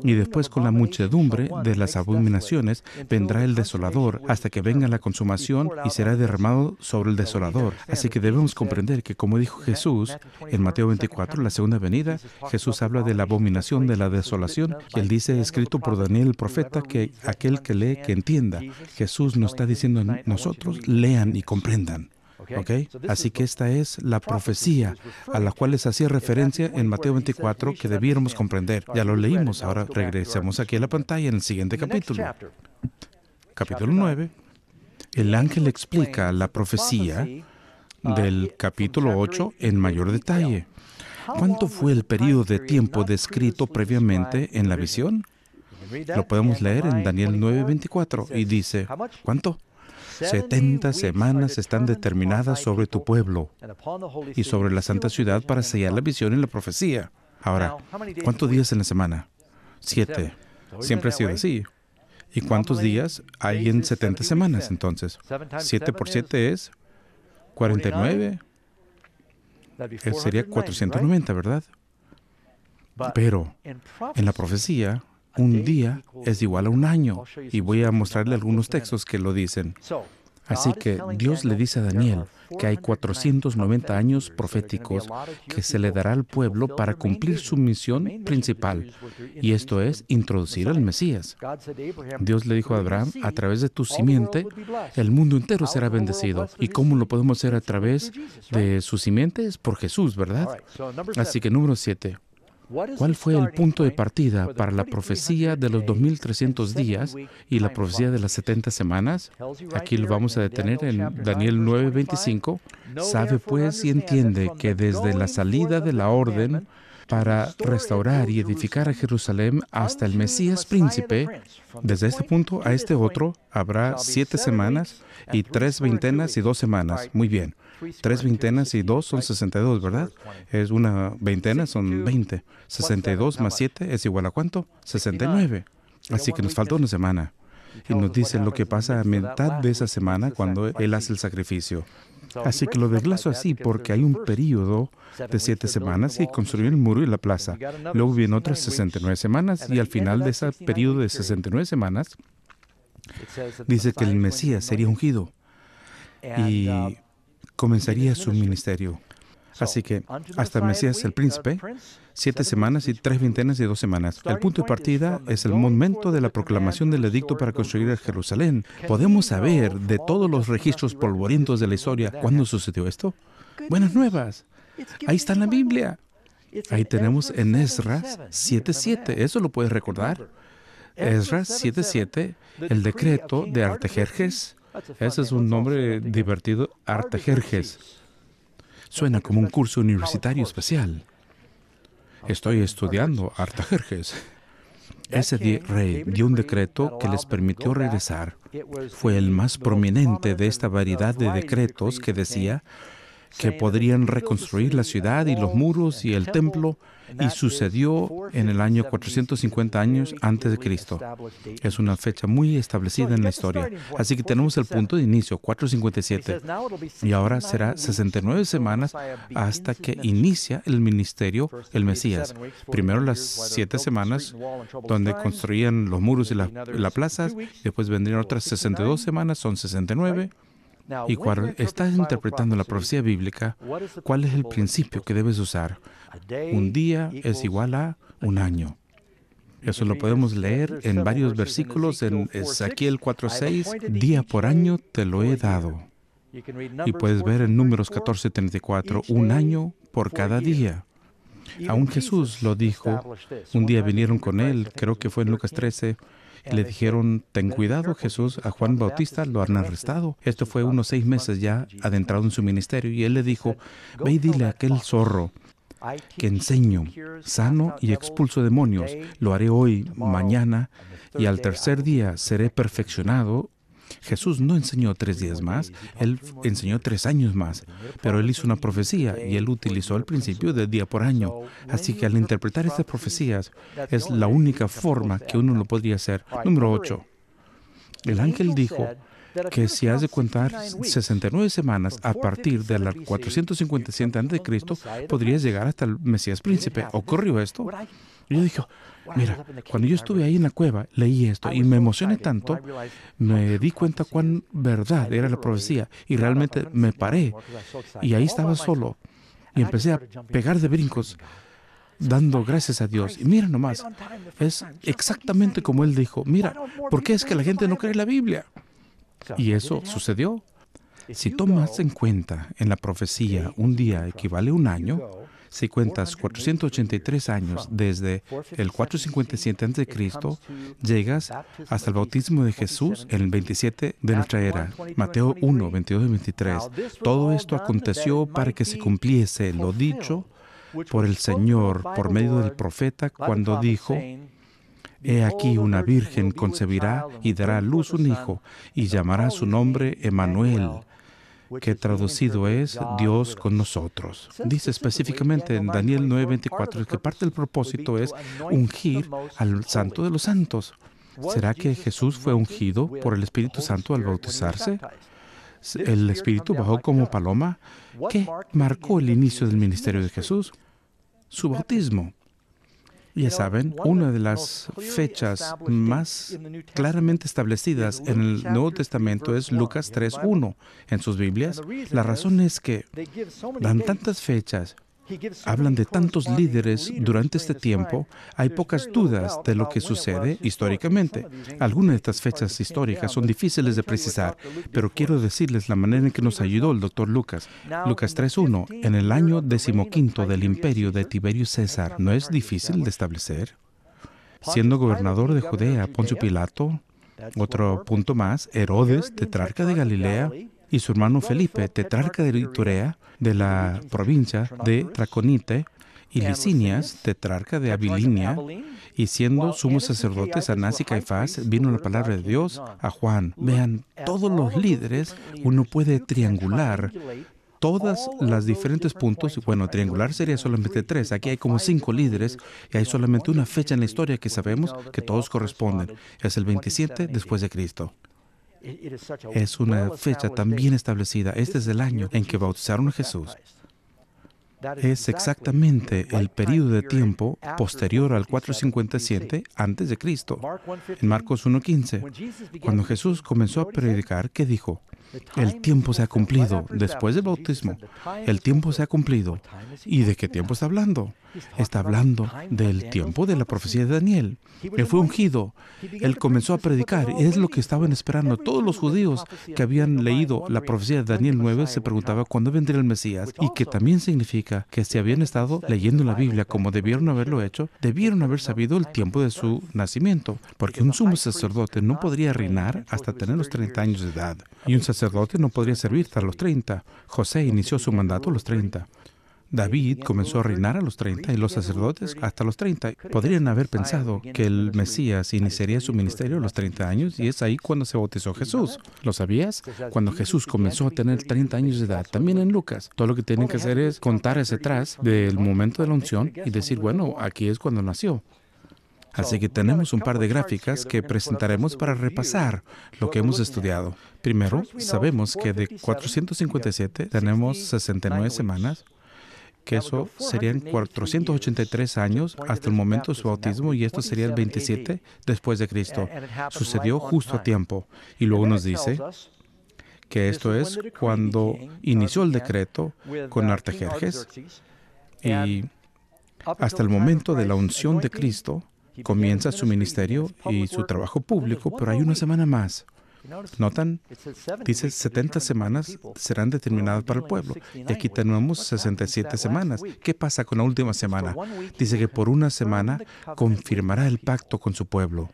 Y después, con la muchedumbre de las abominaciones, vendrá el desolador, hasta que venga la consumación y será derramado sobre el desolador. Así que debemos comprender que, como dijo Jesús en Mateo 24, la segunda venida, Jesús habla de la abominación de la desolación, y él dice, escrito por Daniel el profeta, que aquel que lee, que entienda. Jesús nos está diciendo a nosotros, lean y comprendan. ¿Okay? Así que esta es la profecía a la cual les hacía referencia en Mateo 24 que debiéramos comprender. Ya lo leímos, ahora regresemos aquí a la pantalla en el siguiente capítulo. Capítulo 9. El ángel explica la profecía del capítulo 8 en mayor detalle. ¿Cuánto fue el periodo de tiempo descrito previamente en la visión? Lo podemos leer en Daniel 9:24 y dice, ¿cuánto? 70 semanas están determinadas sobre tu pueblo y sobre la santa ciudad para sellar la visión y la profecía. Ahora, ¿cuántos días en la semana? 7. Siempre ha sido así. ¿Y cuántos días hay en 70 semanas entonces? 7 por 7 es 49. Sería 490, ¿verdad? Pero en la profecía, un día es igual a un año, y voy a mostrarle algunos textos que lo dicen. Así que Dios le dice a Daniel que hay 490 años proféticos que se le dará al pueblo para cumplir su misión principal, y esto es introducir al Mesías. Dios le dijo a Abraham, a través de tu simiente, el mundo entero será bendecido. ¿Y cómo lo podemos hacer a través de su simiente? Es por Jesús, ¿verdad? Así que número 7. ¿Cuál fue el punto de partida para la profecía de los 2300 días y la profecía de las 70 semanas? Aquí lo vamos a detener en Daniel 9:25. Sabe pues y entiende que desde la salida de la orden para restaurar y edificar a Jerusalén hasta el Mesías príncipe, desde este punto a este otro habrá 7 semanas y 3 veintenas y 2 semanas. Muy bien. 3 veintenas y 2 son 62, ¿verdad? Es una veintena, son 20. 62 más 7 es igual a ¿cuánto? 69. Así que nos falta una semana. Y nos dice lo que pasa a mitad de esa semana cuando Él hace el sacrificio. Así que lo desglaso así porque hay un periodo de 7 semanas y construyó el muro y la plaza. Luego vienen otras 69 semanas y al final de ese periodo de 69 semanas dice que el Mesías sería ungido y comenzaría su ministerio. Así que hasta el Mesías, el príncipe, 7 semanas y 3 veintenas y 2 semanas. El punto de partida es el momento de la proclamación del edicto para construir Jerusalén. ¿Podemos saber de todos los registros polvorientos de la historia cuándo sucedió esto? Buenas nuevas. Ahí está en la Biblia. Ahí tenemos en Esdras 7:7. ¿Eso lo puedes recordar? Esdras 7:7, el decreto de Artajerjes. Ese es un nombre divertido, Artajerjes. Suena como un curso universitario especial. Estoy estudiando Artajerjes. Ese rey dio un decreto que les permitió regresar. Fue el más prominente de esta variedad de decretos que decía que podrían reconstruir la ciudad y los muros y el templo, y sucedió en el año 450 años antes de Cristo. Es una fecha muy establecida en la historia. Así que tenemos el punto de inicio, 457. Y ahora será 69 semanas hasta que inicia el ministerio, el Mesías. Primero las 7 semanas donde construían los muros y las plazas, después vendrían otras 62 semanas, son 69. Y cuando estás interpretando la profecía bíblica, ¿cuál es el principio que debes usar? Un día es igual a un año. Eso lo podemos leer en varios versículos en Ezequiel 4:6. Día por año te lo he dado. Y puedes ver en Números 14:34, un año por cada día. Aún Jesús lo dijo. Un día vinieron con él, creo que fue en Lucas 13, Le dijeron, ten cuidado, Jesús, a Juan Bautista lo han arrestado. Esto fue unos 6 meses ya adentrado en su ministerio. Y él le dijo, ve y dile a aquel zorro que enseño, sano y expulso demonios. Lo haré hoy, mañana, y al tercer día seré perfeccionado. Jesús no enseñó 3 días más, Él enseñó 3 años más, pero Él hizo una profecía y Él utilizó el principio de día por año. Así que al interpretar estas profecías es la única forma que uno lo podría hacer. Número 8. El ángel dijo que si has de contar 69 semanas a partir de la 457 a.C., podrías llegar hasta el Mesías príncipe. ¿Ocurrió esto? Y yo dije, mira, cuando yo estuve ahí en la cueva, leí esto y me emocioné tanto, me di cuenta cuán verdad era la profecía y realmente me paré y ahí estaba solo y empecé a pegar de brincos dando gracias a Dios. Y mira nomás, es exactamente como Él dijo, mira, ¿por qué es que la gente no cree la Biblia? Y eso sucedió. Si tomas en cuenta en la profecía un día equivale a un año, si cuentas 483 años desde el 457 a.C., llegas hasta el bautismo de Jesús en el 27 de nuestra era. Mateo 1, 22 y 23. Todo esto aconteció para que se cumpliese lo dicho por el Señor por medio del profeta cuando dijo, he aquí una virgen concebirá y dará a luz un hijo y llamará su nombre Emmanuel, que traducido es Dios con nosotros. Dice específicamente en Daniel 9:24 que parte del propósito es ungir al Santo de los Santos. ¿Será que Jesús fue ungido por el Espíritu Santo al bautizarse? ¿El Espíritu bajó como paloma? ¿Qué marcó el inicio del ministerio de Jesús? Su bautismo. Ya saben, una de las fechas más claramente establecidas en el Nuevo Testamento es Lucas 3:1 en sus Biblias. La razón es que dan tantas fechas, hablan de tantos líderes durante este tiempo, hay pocas dudas de lo que sucede históricamente. Algunas de estas fechas históricas son difíciles de precisar, pero quiero decirles la manera en que nos ayudó el Dr. Lucas. Lucas 3:1, en el año 15 del imperio de Tiberio César, ¿no es difícil de establecer? Siendo gobernador de Judea, Poncio Pilato, otro punto más, Herodes, tetrarca de Galilea, y su hermano Felipe, tetrarca de Iturea, de la provincia de Traconite, y Licinias, tetrarca de Abilinia, y siendo sumos sacerdotes Anás y Caifás, vino la palabra de Dios a Juan. Vean, todos los líderes, uno puede triangular todas las diferentes puntos. Bueno, triangular sería solamente 3. Aquí hay como 5 líderes y hay solamente una fecha en la historia que sabemos que todos corresponden. Es el 27 después de Cristo. Es una fecha tan bien establecida. Este es el año en que bautizaron a Jesús. Es exactamente el periodo de tiempo posterior al 457 antes de Cristo. En Marcos 1:15, cuando Jesús comenzó a predicar, ¿qué dijo? El tiempo se ha cumplido después del bautismo. El tiempo se ha cumplido. ¿Y de qué tiempo está hablando? Está hablando del tiempo de la profecía de Daniel. Él fue ungido. Él comenzó a predicar. Es lo que estaban esperando. Todos los judíos que habían leído la profecía de Daniel 9 se preguntaban cuándo vendría el Mesías. Y que también significa que si habían estado leyendo la Biblia como debieron haberlo hecho, debieron haber sabido el tiempo de su nacimiento. Porque un sumo sacerdote no podría reinar hasta tener los 30 años de edad. Y un sacerdote no podría servir hasta los 30. José inició su mandato a los 30. David comenzó a reinar a los 30 y los sacerdotes hasta los 30. Podrían haber pensado que el Mesías iniciaría su ministerio a los 30 años y es ahí cuando se bautizó Jesús. ¿Lo sabías? Cuando Jesús comenzó a tener 30 años de edad, también en Lucas. Todo lo que tienen que hacer es contar hacia atrás del momento de la unción y decir, bueno, aquí es cuando nació. Así que tenemos un par de gráficas que presentaremos para repasar lo que hemos estudiado. Primero, sabemos que de 457 tenemos 69 semanas, que eso serían 483 años hasta el momento de su bautismo, y esto sería el 27 después de Cristo. Sucedió justo a tiempo. Y luego nos dice que esto es cuando inició el decreto con Artajerjes, y hasta el momento de la unción de Cristo comienza su ministerio y su trabajo público, pero hay una semana más. ¿Notan? Dice 70 semanas serán determinadas para el pueblo. Y aquí tenemos 67 semanas. ¿Qué pasa con la última semana? Dice que por una semana confirmará el pacto con su pueblo.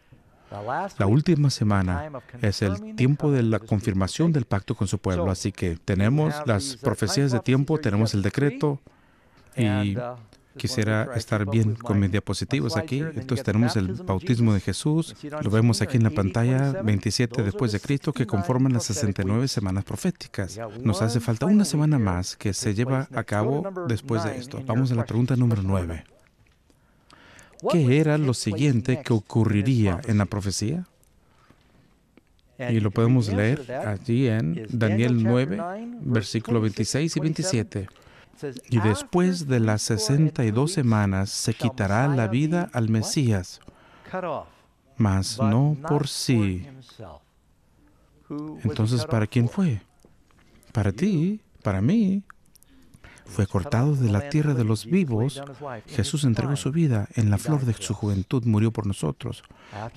La última semana es el tiempo de la confirmación del pacto con su pueblo. Así que tenemos las profecías de tiempo, tenemos el decreto, y quisiera estar bien con mis diapositivas aquí. Entonces tenemos el bautismo de Jesús, lo vemos aquí en la pantalla, 27 después de Cristo, que conforman las 69 semanas proféticas. Nos hace falta una semana más que se lleva a cabo después de esto. Vamos a la pregunta número 9. ¿Qué era lo siguiente que ocurriría en la profecía? Y lo podemos leer allí en Daniel 9, versículos 26 y 27. Y después de las 62 semanas se quitará la vida al Mesías, mas no por sí. Entonces, ¿para quién fue? Para ti, para mí. Fue cortado de la tierra de los vivos. Jesús entregó su vida en la flor de su juventud, murió por nosotros.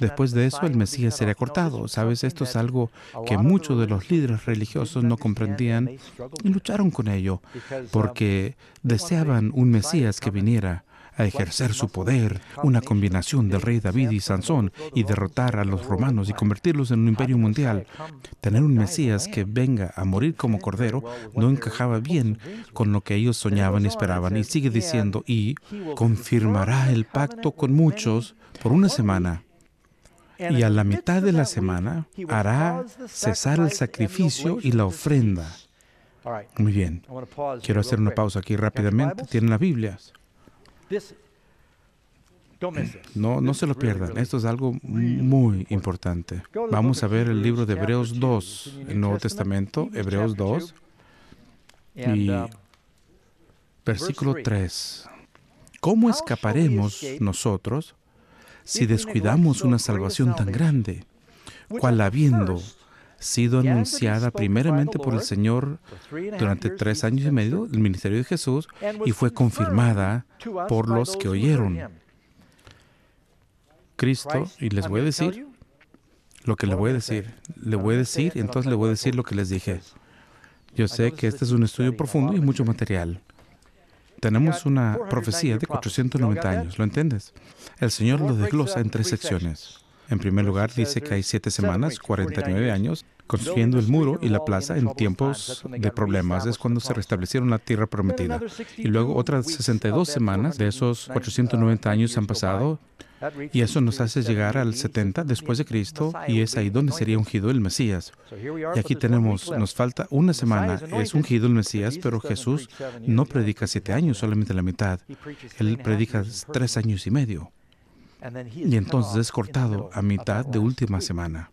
Después de eso, el Mesías sería cortado. ¿Sabes? Esto es algo que muchos de los líderes religiosos no comprendían y lucharon con ello, porque deseaban un Mesías que viniera a ejercer su poder, una combinación del rey David y Sansón, y derrotar a los romanos y convertirlos en un imperio mundial. Tener un Mesías que venga a morir como cordero no encajaba bien con lo que ellos soñaban y esperaban. Y sigue diciendo, y confirmará el pacto con muchos por una semana. Y a la mitad de la semana hará cesar el sacrificio y la ofrenda. Muy bien. Quiero hacer una pausa aquí rápidamente. ¿Tienen las Biblias? No se lo pierdan. Esto es algo muy importante. Vamos a ver el libro de Hebreos 2, el Nuevo Testamento, Hebreos 2, y versículo 3. ¿Cómo escaparemos nosotros si descuidamos una salvación tan grande, cual habiendo sido anunciada primeramente por el Señor durante 3 años y medio, el ministerio de Jesús, y fue confirmada por los que oyeron? Cristo, y les voy a decir lo que le voy a decir. Entonces le voy a decir lo que les dije. Yo sé que este es un estudio profundo y mucho material. Tenemos una profecía de 490 años, ¿lo entiendes? El Señor lo desglosa en 3 secciones. En primer lugar, dice que hay 7 semanas, 49 años, construyendo el muro y la plaza en tiempos de problemas. Es cuando se restablecieron la tierra prometida. Y luego otras 62 semanas de esos 490 años han pasado, y eso nos hace llegar al 70 después de Cristo, y es ahí donde sería ungido el Mesías. Y aquí nos falta una semana. Es ungido el Mesías, pero Jesús no predica 7 años, solamente la mitad. Él predica 3 años y medio. Y entonces es cortado a mitad de última semana,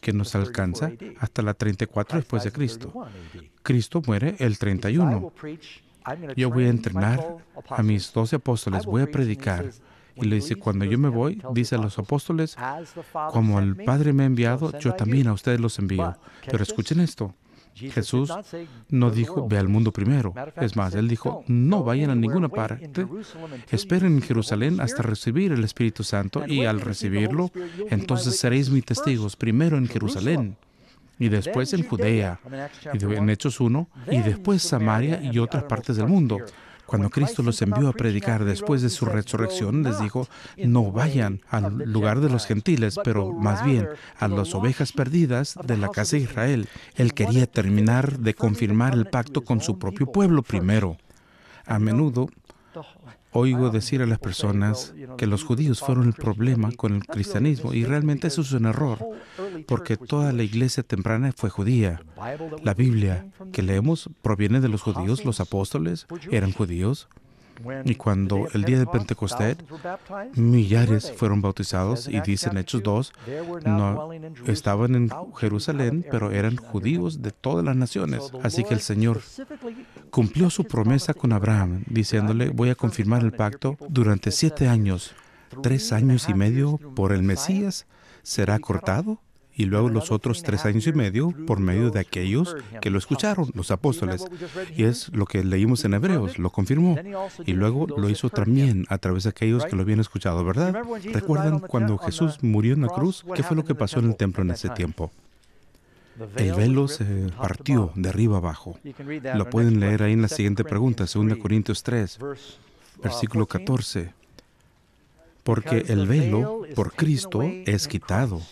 que nos alcanza hasta la 34 después de Cristo. Cristo muere el 31. Yo voy a entrenar a mis 12 apóstoles, voy a predicar. Y le dice, cuando yo me voy, dice a los apóstoles, como el Padre me ha enviado, yo también a ustedes los envío. Pero escuchen esto. Jesús no dijo, ve al mundo primero. Es más, Él dijo, no vayan a ninguna parte. Esperen en Jerusalén hasta recibir el Espíritu Santo, y al recibirlo, entonces seréis mis testigos, primero en Jerusalén, y después en Judea, y en Hechos 1, y después Samaria y otras partes del mundo. Cuando Cristo los envió a predicar después de su resurrección, les dijo, no vayan al lugar de los gentiles, pero más bien a las ovejas perdidas de la casa de Israel. Él quería terminar de confirmar el pacto con su propio pueblo primero. A menudo oigo decir a las personas que los judíos fueron el problema con el cristianismo, y realmente eso es un error, porque toda la iglesia temprana fue judía. La Biblia que leemos proviene de los judíos, los apóstoles eran judíos, y cuando el día de Pentecostés, millares fueron bautizados, y dice en Hechos 2, no estaban en Jerusalén, pero eran judíos de todas las naciones. Así que el Señor cumplió su promesa con Abraham, diciéndole, voy a confirmar el pacto durante 7 años. 3 años y medio por el Mesías será cortado, y luego los otros 3 años y medio por medio de aquellos que lo escucharon, los apóstoles. Y es lo que leímos en Hebreos, lo confirmó. Y luego lo hizo también a través de aquellos que lo habían escuchado, ¿verdad? ¿Recuerdan cuando Jesús murió en la cruz? ¿Qué fue lo que pasó en el templo en ese tiempo? El velo se partió de arriba abajo. Lo pueden leer ahí en la siguiente pregunta, 2 Corintios 3, versículo 14. porque el velo por Cristo es quitado.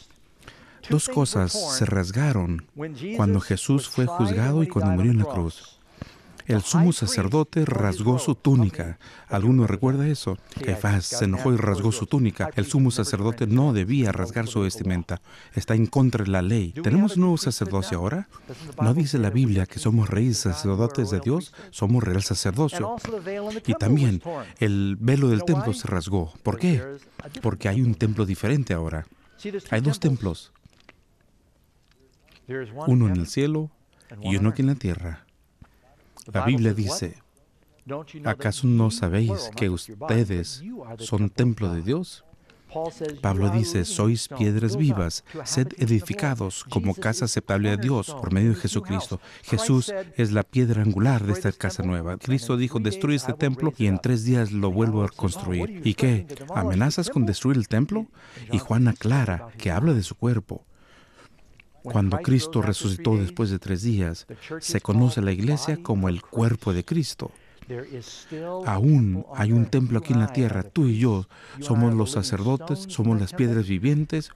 Dos cosas se rasgaron cuando Jesús fue juzgado y cuando murió en la cruz. El sumo sacerdote rasgó su túnica. ¿Alguno recuerda eso? Caifás se enojó y rasgó su túnica. El sumo sacerdote no debía rasgar su vestimenta. Está en contra de la ley. ¿Tenemos un nuevo sacerdocio ahora? ¿No dice la Biblia que somos reyes sacerdotes de Dios? Somos real sacerdocio. Y también el velo del templo se rasgó. ¿Por qué? Porque hay un templo diferente ahora. Hay dos templos. Uno en el cielo y uno aquí en la tierra. La Biblia dice, ¿acaso no sabéis que ustedes son templo de Dios? Pablo dice, sois piedras vivas, sed edificados como casa aceptable a Dios por medio de Jesucristo. Jesús es la piedra angular de esta casa nueva. Cristo dijo, destruye este templo y en 3 días lo vuelvo a construir. ¿Y qué? ¿Amenazas con destruir el templo? Y Juan aclara que habla de su cuerpo. Cuando Cristo resucitó después de 3 días, se conoce a la iglesia como el cuerpo de Cristo. Aún hay un templo aquí en la tierra. Tú y yo somos los sacerdotes, somos las piedras vivientes,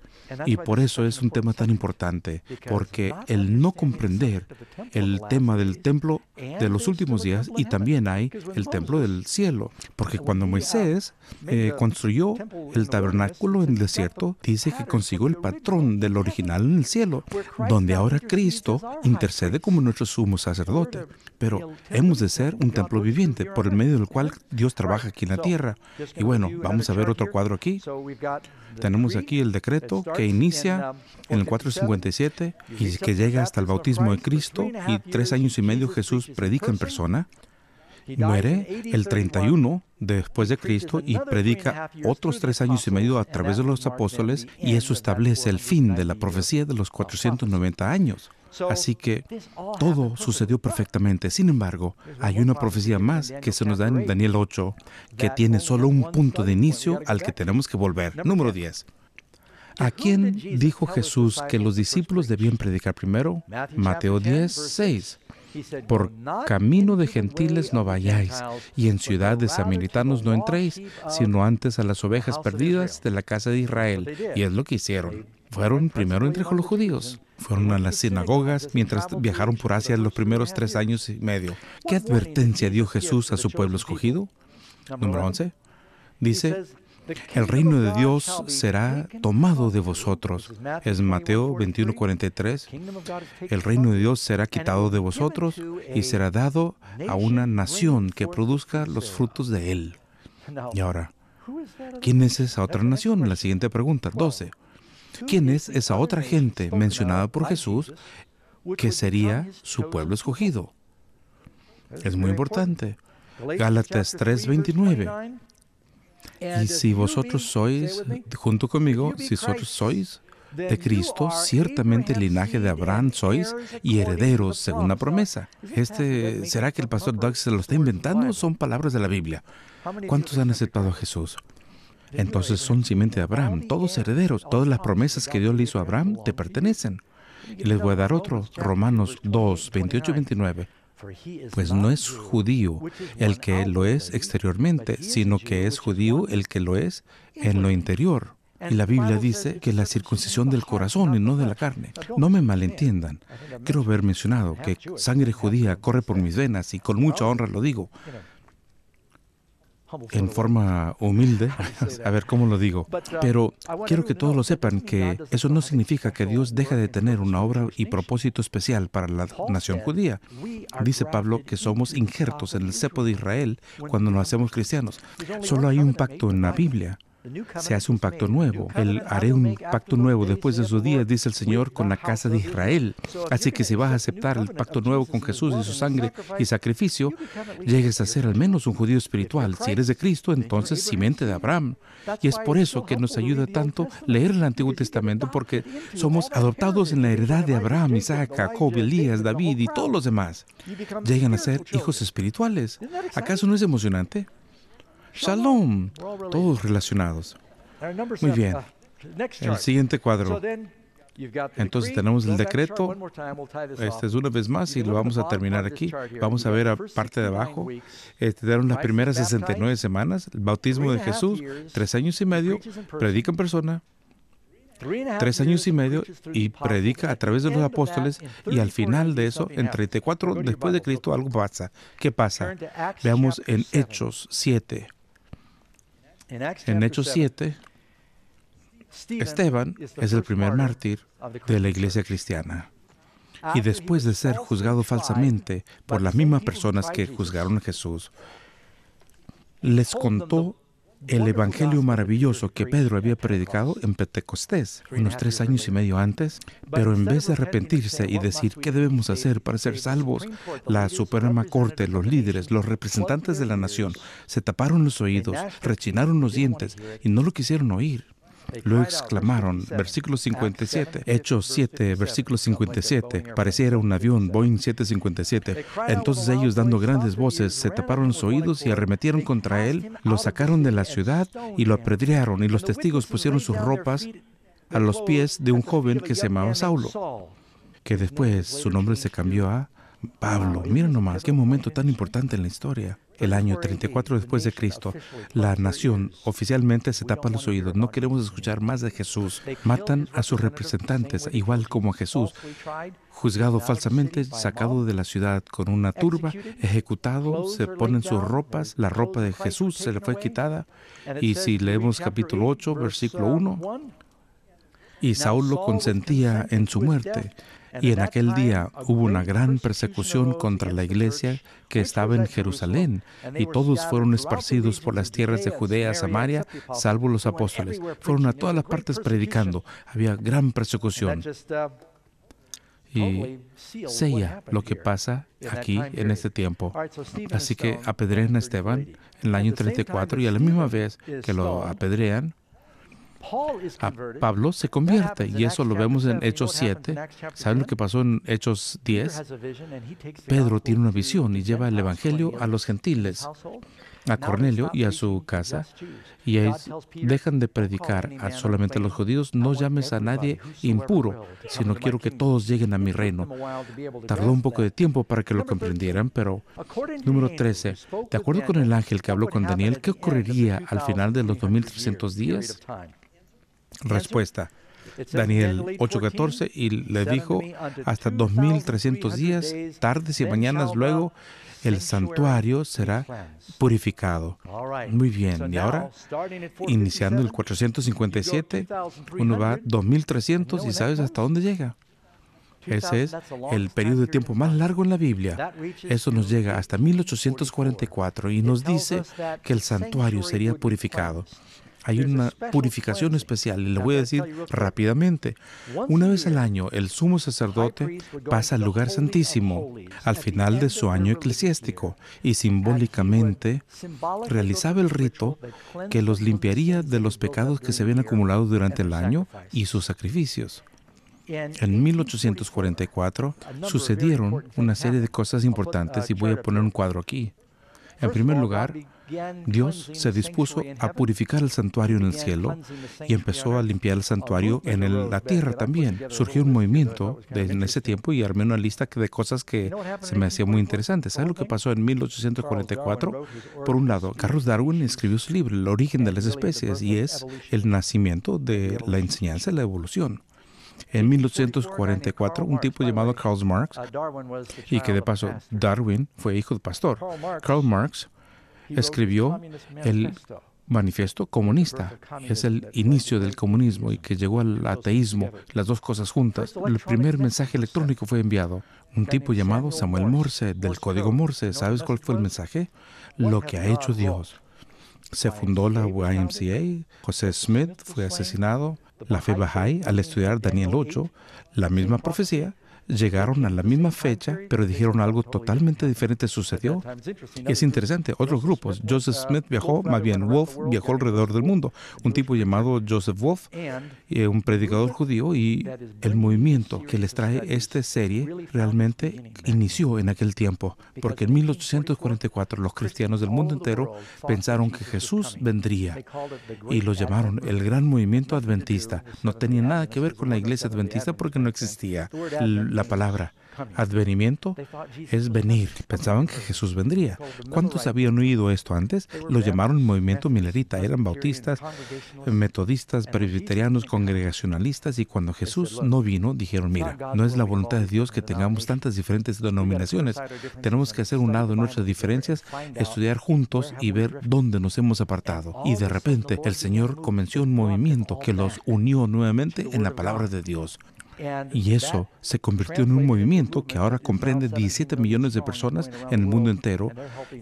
y por eso es un tema tan importante, porque el no comprender el tema del templo de los últimos días, y también hay el templo del cielo, porque cuando Moisés construyó el tabernáculo en el desierto, dice que consiguió el patrón del original en el cielo, donde ahora Cristo intercede como nuestro sumo sacerdote. Pero hemos de ser un templo viviente, por el medio del cual Dios trabaja aquí en la tierra. Y bueno, vamos a ver otro cuadro aquí. Tenemos aquí el decreto que inicia en el 457 y que llega hasta el bautismo de Cristo, y 3 años y medio Jesús predica en persona. Muere el 31 después de Cristo y predica otros 3 años y medio a través de los apóstoles, y eso establece el fin de la profecía de los 490 años. Así que todo sucedió perfectamente. Sin embargo, hay una profecía más que se nos da en Daniel 8, que tiene solo un punto de inicio al que tenemos que volver. Número 10. ¿A quién dijo Jesús que los discípulos debían predicar primero? Mateo 10, 6. Por camino de gentiles no vayáis, y en ciudad de samaritanos no entréis, sino antes a las ovejas perdidas de la casa de Israel. Y es lo que hicieron. Fueron primero entre los judíos. Fueron a las sinagogas mientras viajaron por Asia los primeros 3 años y medio. ¿Qué advertencia dio Jesús a su pueblo escogido? Número 11. Dice, el reino de Dios será tomado de vosotros. Es Mateo 21:43. El reino de Dios será quitado de vosotros y será dado a una nación que produzca los frutos de él. Y ahora, ¿quién es esa otra nación? La siguiente pregunta, 12. ¿Quién es esa otra gente mencionada por Jesús que sería su pueblo escogido? Es muy importante. Gálatas 3:29. Y si vosotros sois, junto conmigo, si vosotros sois de Cristo, ciertamente el linaje de Abraham sois y herederos según la promesa. ¿Será que el pastor Doug se lo está inventando o son palabras de la Biblia? ¿Cuántos han aceptado a Jesús? Entonces son simiente de Abraham, todos herederos. Todas las promesas que Dios le hizo a Abraham te pertenecen. Y les voy a dar otro, Romanos 2, 28 y 29. Pues no es judío el que lo es exteriormente, sino que es judío el que lo es en lo interior. Y la Biblia dice que la circuncisión del corazón y no de la carne. No me malentiendan. Quiero haber mencionado que sangre judía corre por mis venas, y con mucha honra lo digo. En forma humilde, a ver cómo lo digo. Pero quiero que todos lo sepan, que eso no significa que Dios deja de tener una obra y propósito especial para la nación judía. Dice Pablo que somos injertos en el cepo de Israel cuando nos hacemos cristianos. Solo hay un pacto en la Biblia. Se hace un pacto nuevo. Haré un pacto nuevo después de sus días, dice el Señor, con la casa de Israel. Así que si vas a aceptar el pacto nuevo con Jesús y su sangre y sacrificio, llegues a ser al menos un judío espiritual. Si eres de Cristo, entonces simiente de Abraham. Y es por eso que nos ayuda tanto leer el Antiguo Testamento, porque somos adoptados en la heredad de Abraham, Isaac, Jacob, Elías, David y todos los demás. Llegan a ser hijos espirituales. ¿Acaso no es emocionante? Shalom, todos relacionados. Muy bien. El siguiente cuadro. Entonces tenemos el decreto. Este es una vez más y lo vamos a terminar aquí. Vamos a ver a parte de abajo. Tenemos las primeras 69 semanas. El bautismo de Jesús, 3 años y medio, predica en persona. 3 años y medio y predica a través de los apóstoles, y al final de eso, en 34 después de Cristo, algo pasa. ¿Qué pasa? Veamos en Hechos 7. En Hechos 7, Esteban es el primer mártir de la iglesia cristiana. Y después de ser juzgado falsamente por las mismas personas que juzgaron a Jesús, les contó el evangelio maravilloso que Pedro había predicado en Pentecostés, unos 3 años y medio antes. Pero en vez de arrepentirse y decir qué debemos hacer para ser salvos, la Suprema Corte, los líderes, los representantes de la nación, se taparon los oídos, rechinaron los dientes y no lo quisieron oír. Lo exclamaron, versículo 57, Hechos 7, versículo 57, pareciera un avión Boeing 757. Entonces ellos, dando grandes voces, se taparon los oídos y arremetieron contra él, lo sacaron de la ciudad y lo apedrearon, y los testigos pusieron sus ropas a los pies de un joven que se llamaba Saulo, que después su nombre se cambió a Pablo. Mira nomás, qué momento tan importante en la historia. El año 34 después de Cristo, la nación oficialmente se tapa los oídos. No queremos escuchar más de Jesús. Matan a sus representantes, igual como a Jesús, juzgado falsamente, sacado de la ciudad con una turba, ejecutado, se ponen sus ropas, la ropa de Jesús se le fue quitada. Y si leemos capítulo 8, versículo 1, y Saulo consentía en su muerte. Y en aquel día hubo una gran persecución contra la iglesia que estaba en Jerusalén, y todos fueron esparcidos por las tierras de Judea, Samaria, salvo los apóstoles. Fueron a todas las partes predicando. Había gran persecución. Y sella lo que pasa aquí en este tiempo. Así que apedrean a Esteban en el año 34, y a la misma vez que lo apedrean, a Pablo se convierte, y eso lo vemos en Hechos 7. ¿Saben lo que pasó en Hechos 10? Pedro tiene una visión y lleva el evangelio a los gentiles, a Cornelio y a su casa, y ellos dejan de predicar a solamente a los judíos. No llames a nadie impuro, sino quiero que todos lleguen a mi reino. Tardó un poco de tiempo para que lo comprendieran, pero número 13, de acuerdo con el ángel que habló con Daniel, ¿qué ocurriría al final de los 2300 días? Respuesta, Daniel 8:14, y le dijo, hasta 2300 días, tardes y mañanas luego, el santuario será purificado. Muy bien, y ahora, iniciando el 457, uno va 2300 y ¿sabes hasta dónde llega? Ese es el periodo de tiempo más largo en la Biblia. Eso nos llega hasta 1844 y nos dice que el santuario sería purificado. Hay una purificación especial, y le voy a decir rápidamente. Una vez al año, el sumo sacerdote pasa al lugar santísimo al final de su año eclesiástico y simbólicamente realizaba el rito que los limpiaría de los pecados que se habían acumulado durante el año y sus sacrificios. En 1844 sucedieron una serie de cosas importantes, y voy a poner un cuadro aquí. En primer lugar, Dios se dispuso a purificar el santuario en el cielo y empezó a limpiar el santuario en la tierra también. Surgió un movimiento en ese tiempo, y armé una lista de cosas que se me hacía muy interesantes. ¿Sabes lo que pasó en 1844? Por un lado, Charles Darwin escribió su libro, El origen de las especies, y es el nacimiento de la enseñanza de la evolución. En 1844, un tipo llamado Karl Marx, y que de paso Darwin fue hijo de pastor, Karl Marx escribió el Manifiesto Comunista. Es el inicio del comunismo, y que llegó al ateísmo, las dos cosas juntas. El primer mensaje electrónico fue enviado. Un tipo llamado Samuel Morse, del código Morse. ¿Sabes cuál fue el mensaje? Lo que ha hecho Dios. Se fundó la YMCA, José Smith fue asesinado, la fe Bahá'í, al estudiar Daniel 8, la misma profecía, llegaron a la misma fecha, pero dijeron algo totalmente diferente sucedió. Es interesante, otros grupos. Joseph Smith viajó, más bien Wolf viajó alrededor del mundo. Un tipo llamado Joseph Wolf, un predicador judío, y el movimiento que les trae esta serie realmente inició en aquel tiempo, porque en 1844 los cristianos del mundo entero pensaron que Jesús vendría y lo llamaron el Gran Movimiento Adventista. No tenía nada que ver con la iglesia adventista porque no existía. La palabra advenimiento es venir. Pensaban que Jesús vendría. ¿Cuántos habían oído esto antes? Lo llamaron movimiento milerita. Eran bautistas, metodistas, presbiterianos, congregacionalistas, y cuando Jesús no vino, dijeron, mira, no es la voluntad de Dios que tengamos tantas diferentes denominaciones. Tenemos que hacer un lado de nuestras diferencias, estudiar juntos y ver dónde nos hemos apartado. Y de repente el Señor comenzó un movimiento que los unió nuevamente en la palabra de Dios. Y eso se convirtió en un movimiento que ahora comprende 17 millones de personas en el mundo entero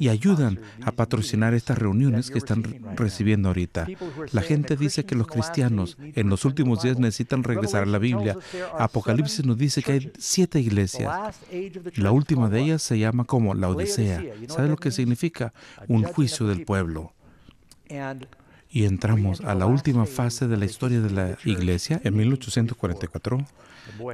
y ayudan a patrocinar estas reuniones que están recibiendo ahorita. La gente dice que los cristianos en los últimos días necesitan regresar a la Biblia. Apocalipsis nos dice que hay 7 iglesias. La última de ellas se llama como la Odisea. ¿Sabe lo que significa? Un juicio del pueblo. Y entramos a la última fase de la historia de la iglesia en 1844.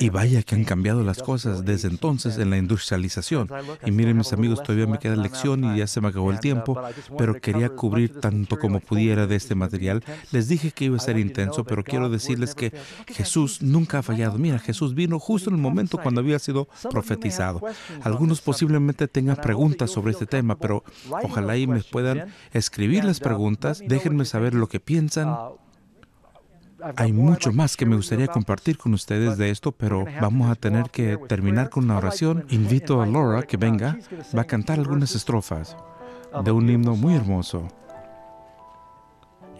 Y vaya que han cambiado las cosas desde entonces en la industrialización. Y miren, mis amigos, todavía me queda lección y ya se me acabó el tiempo, pero quería cubrir tanto como pudiera de este material. Les dije que iba a ser intenso, pero quiero decirles que Jesús nunca ha fallado. Mira, Jesús vino justo en el momento cuando había sido profetizado. Algunos posiblemente tengan preguntas sobre este tema, pero ojalá y me puedan escribir las preguntas. Déjenme saber lo que piensan. Hay mucho más que me gustaría compartir con ustedes de esto, pero vamos a tener que terminar con una oración. Invito a Laura que venga. Va a cantar algunas estrofas de un himno muy hermoso.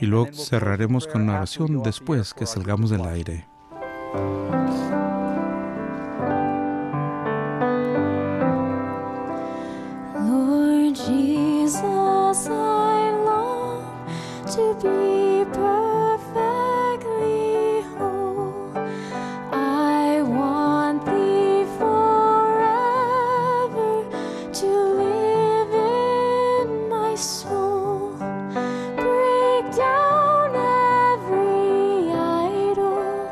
Y luego cerraremos con una oración después que salgamos del aire. Lord Jesus, I long to be perfectly whole. I want Thee forever to live in my soul. Break down every idol,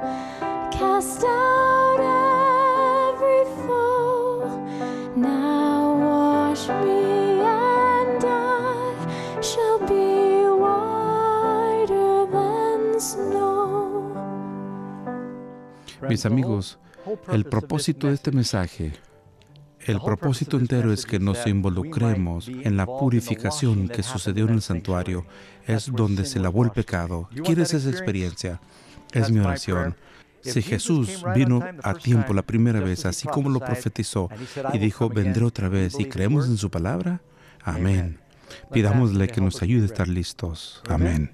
cast out every foe. Now wash me and I shall be whiter than snow. Mis amigos, el propósito de este mensaje, el propósito entero es que nos involucremos en la purificación que sucedió en el santuario. Es donde se lavó el pecado. ¿Quieres esa experiencia? Es mi oración. Si Jesús vino a tiempo la primera vez, así como lo profetizó, y dijo, vendré otra vez, y creemos en su palabra, amén. Pidámosle que nos ayude a estar listos. Amén.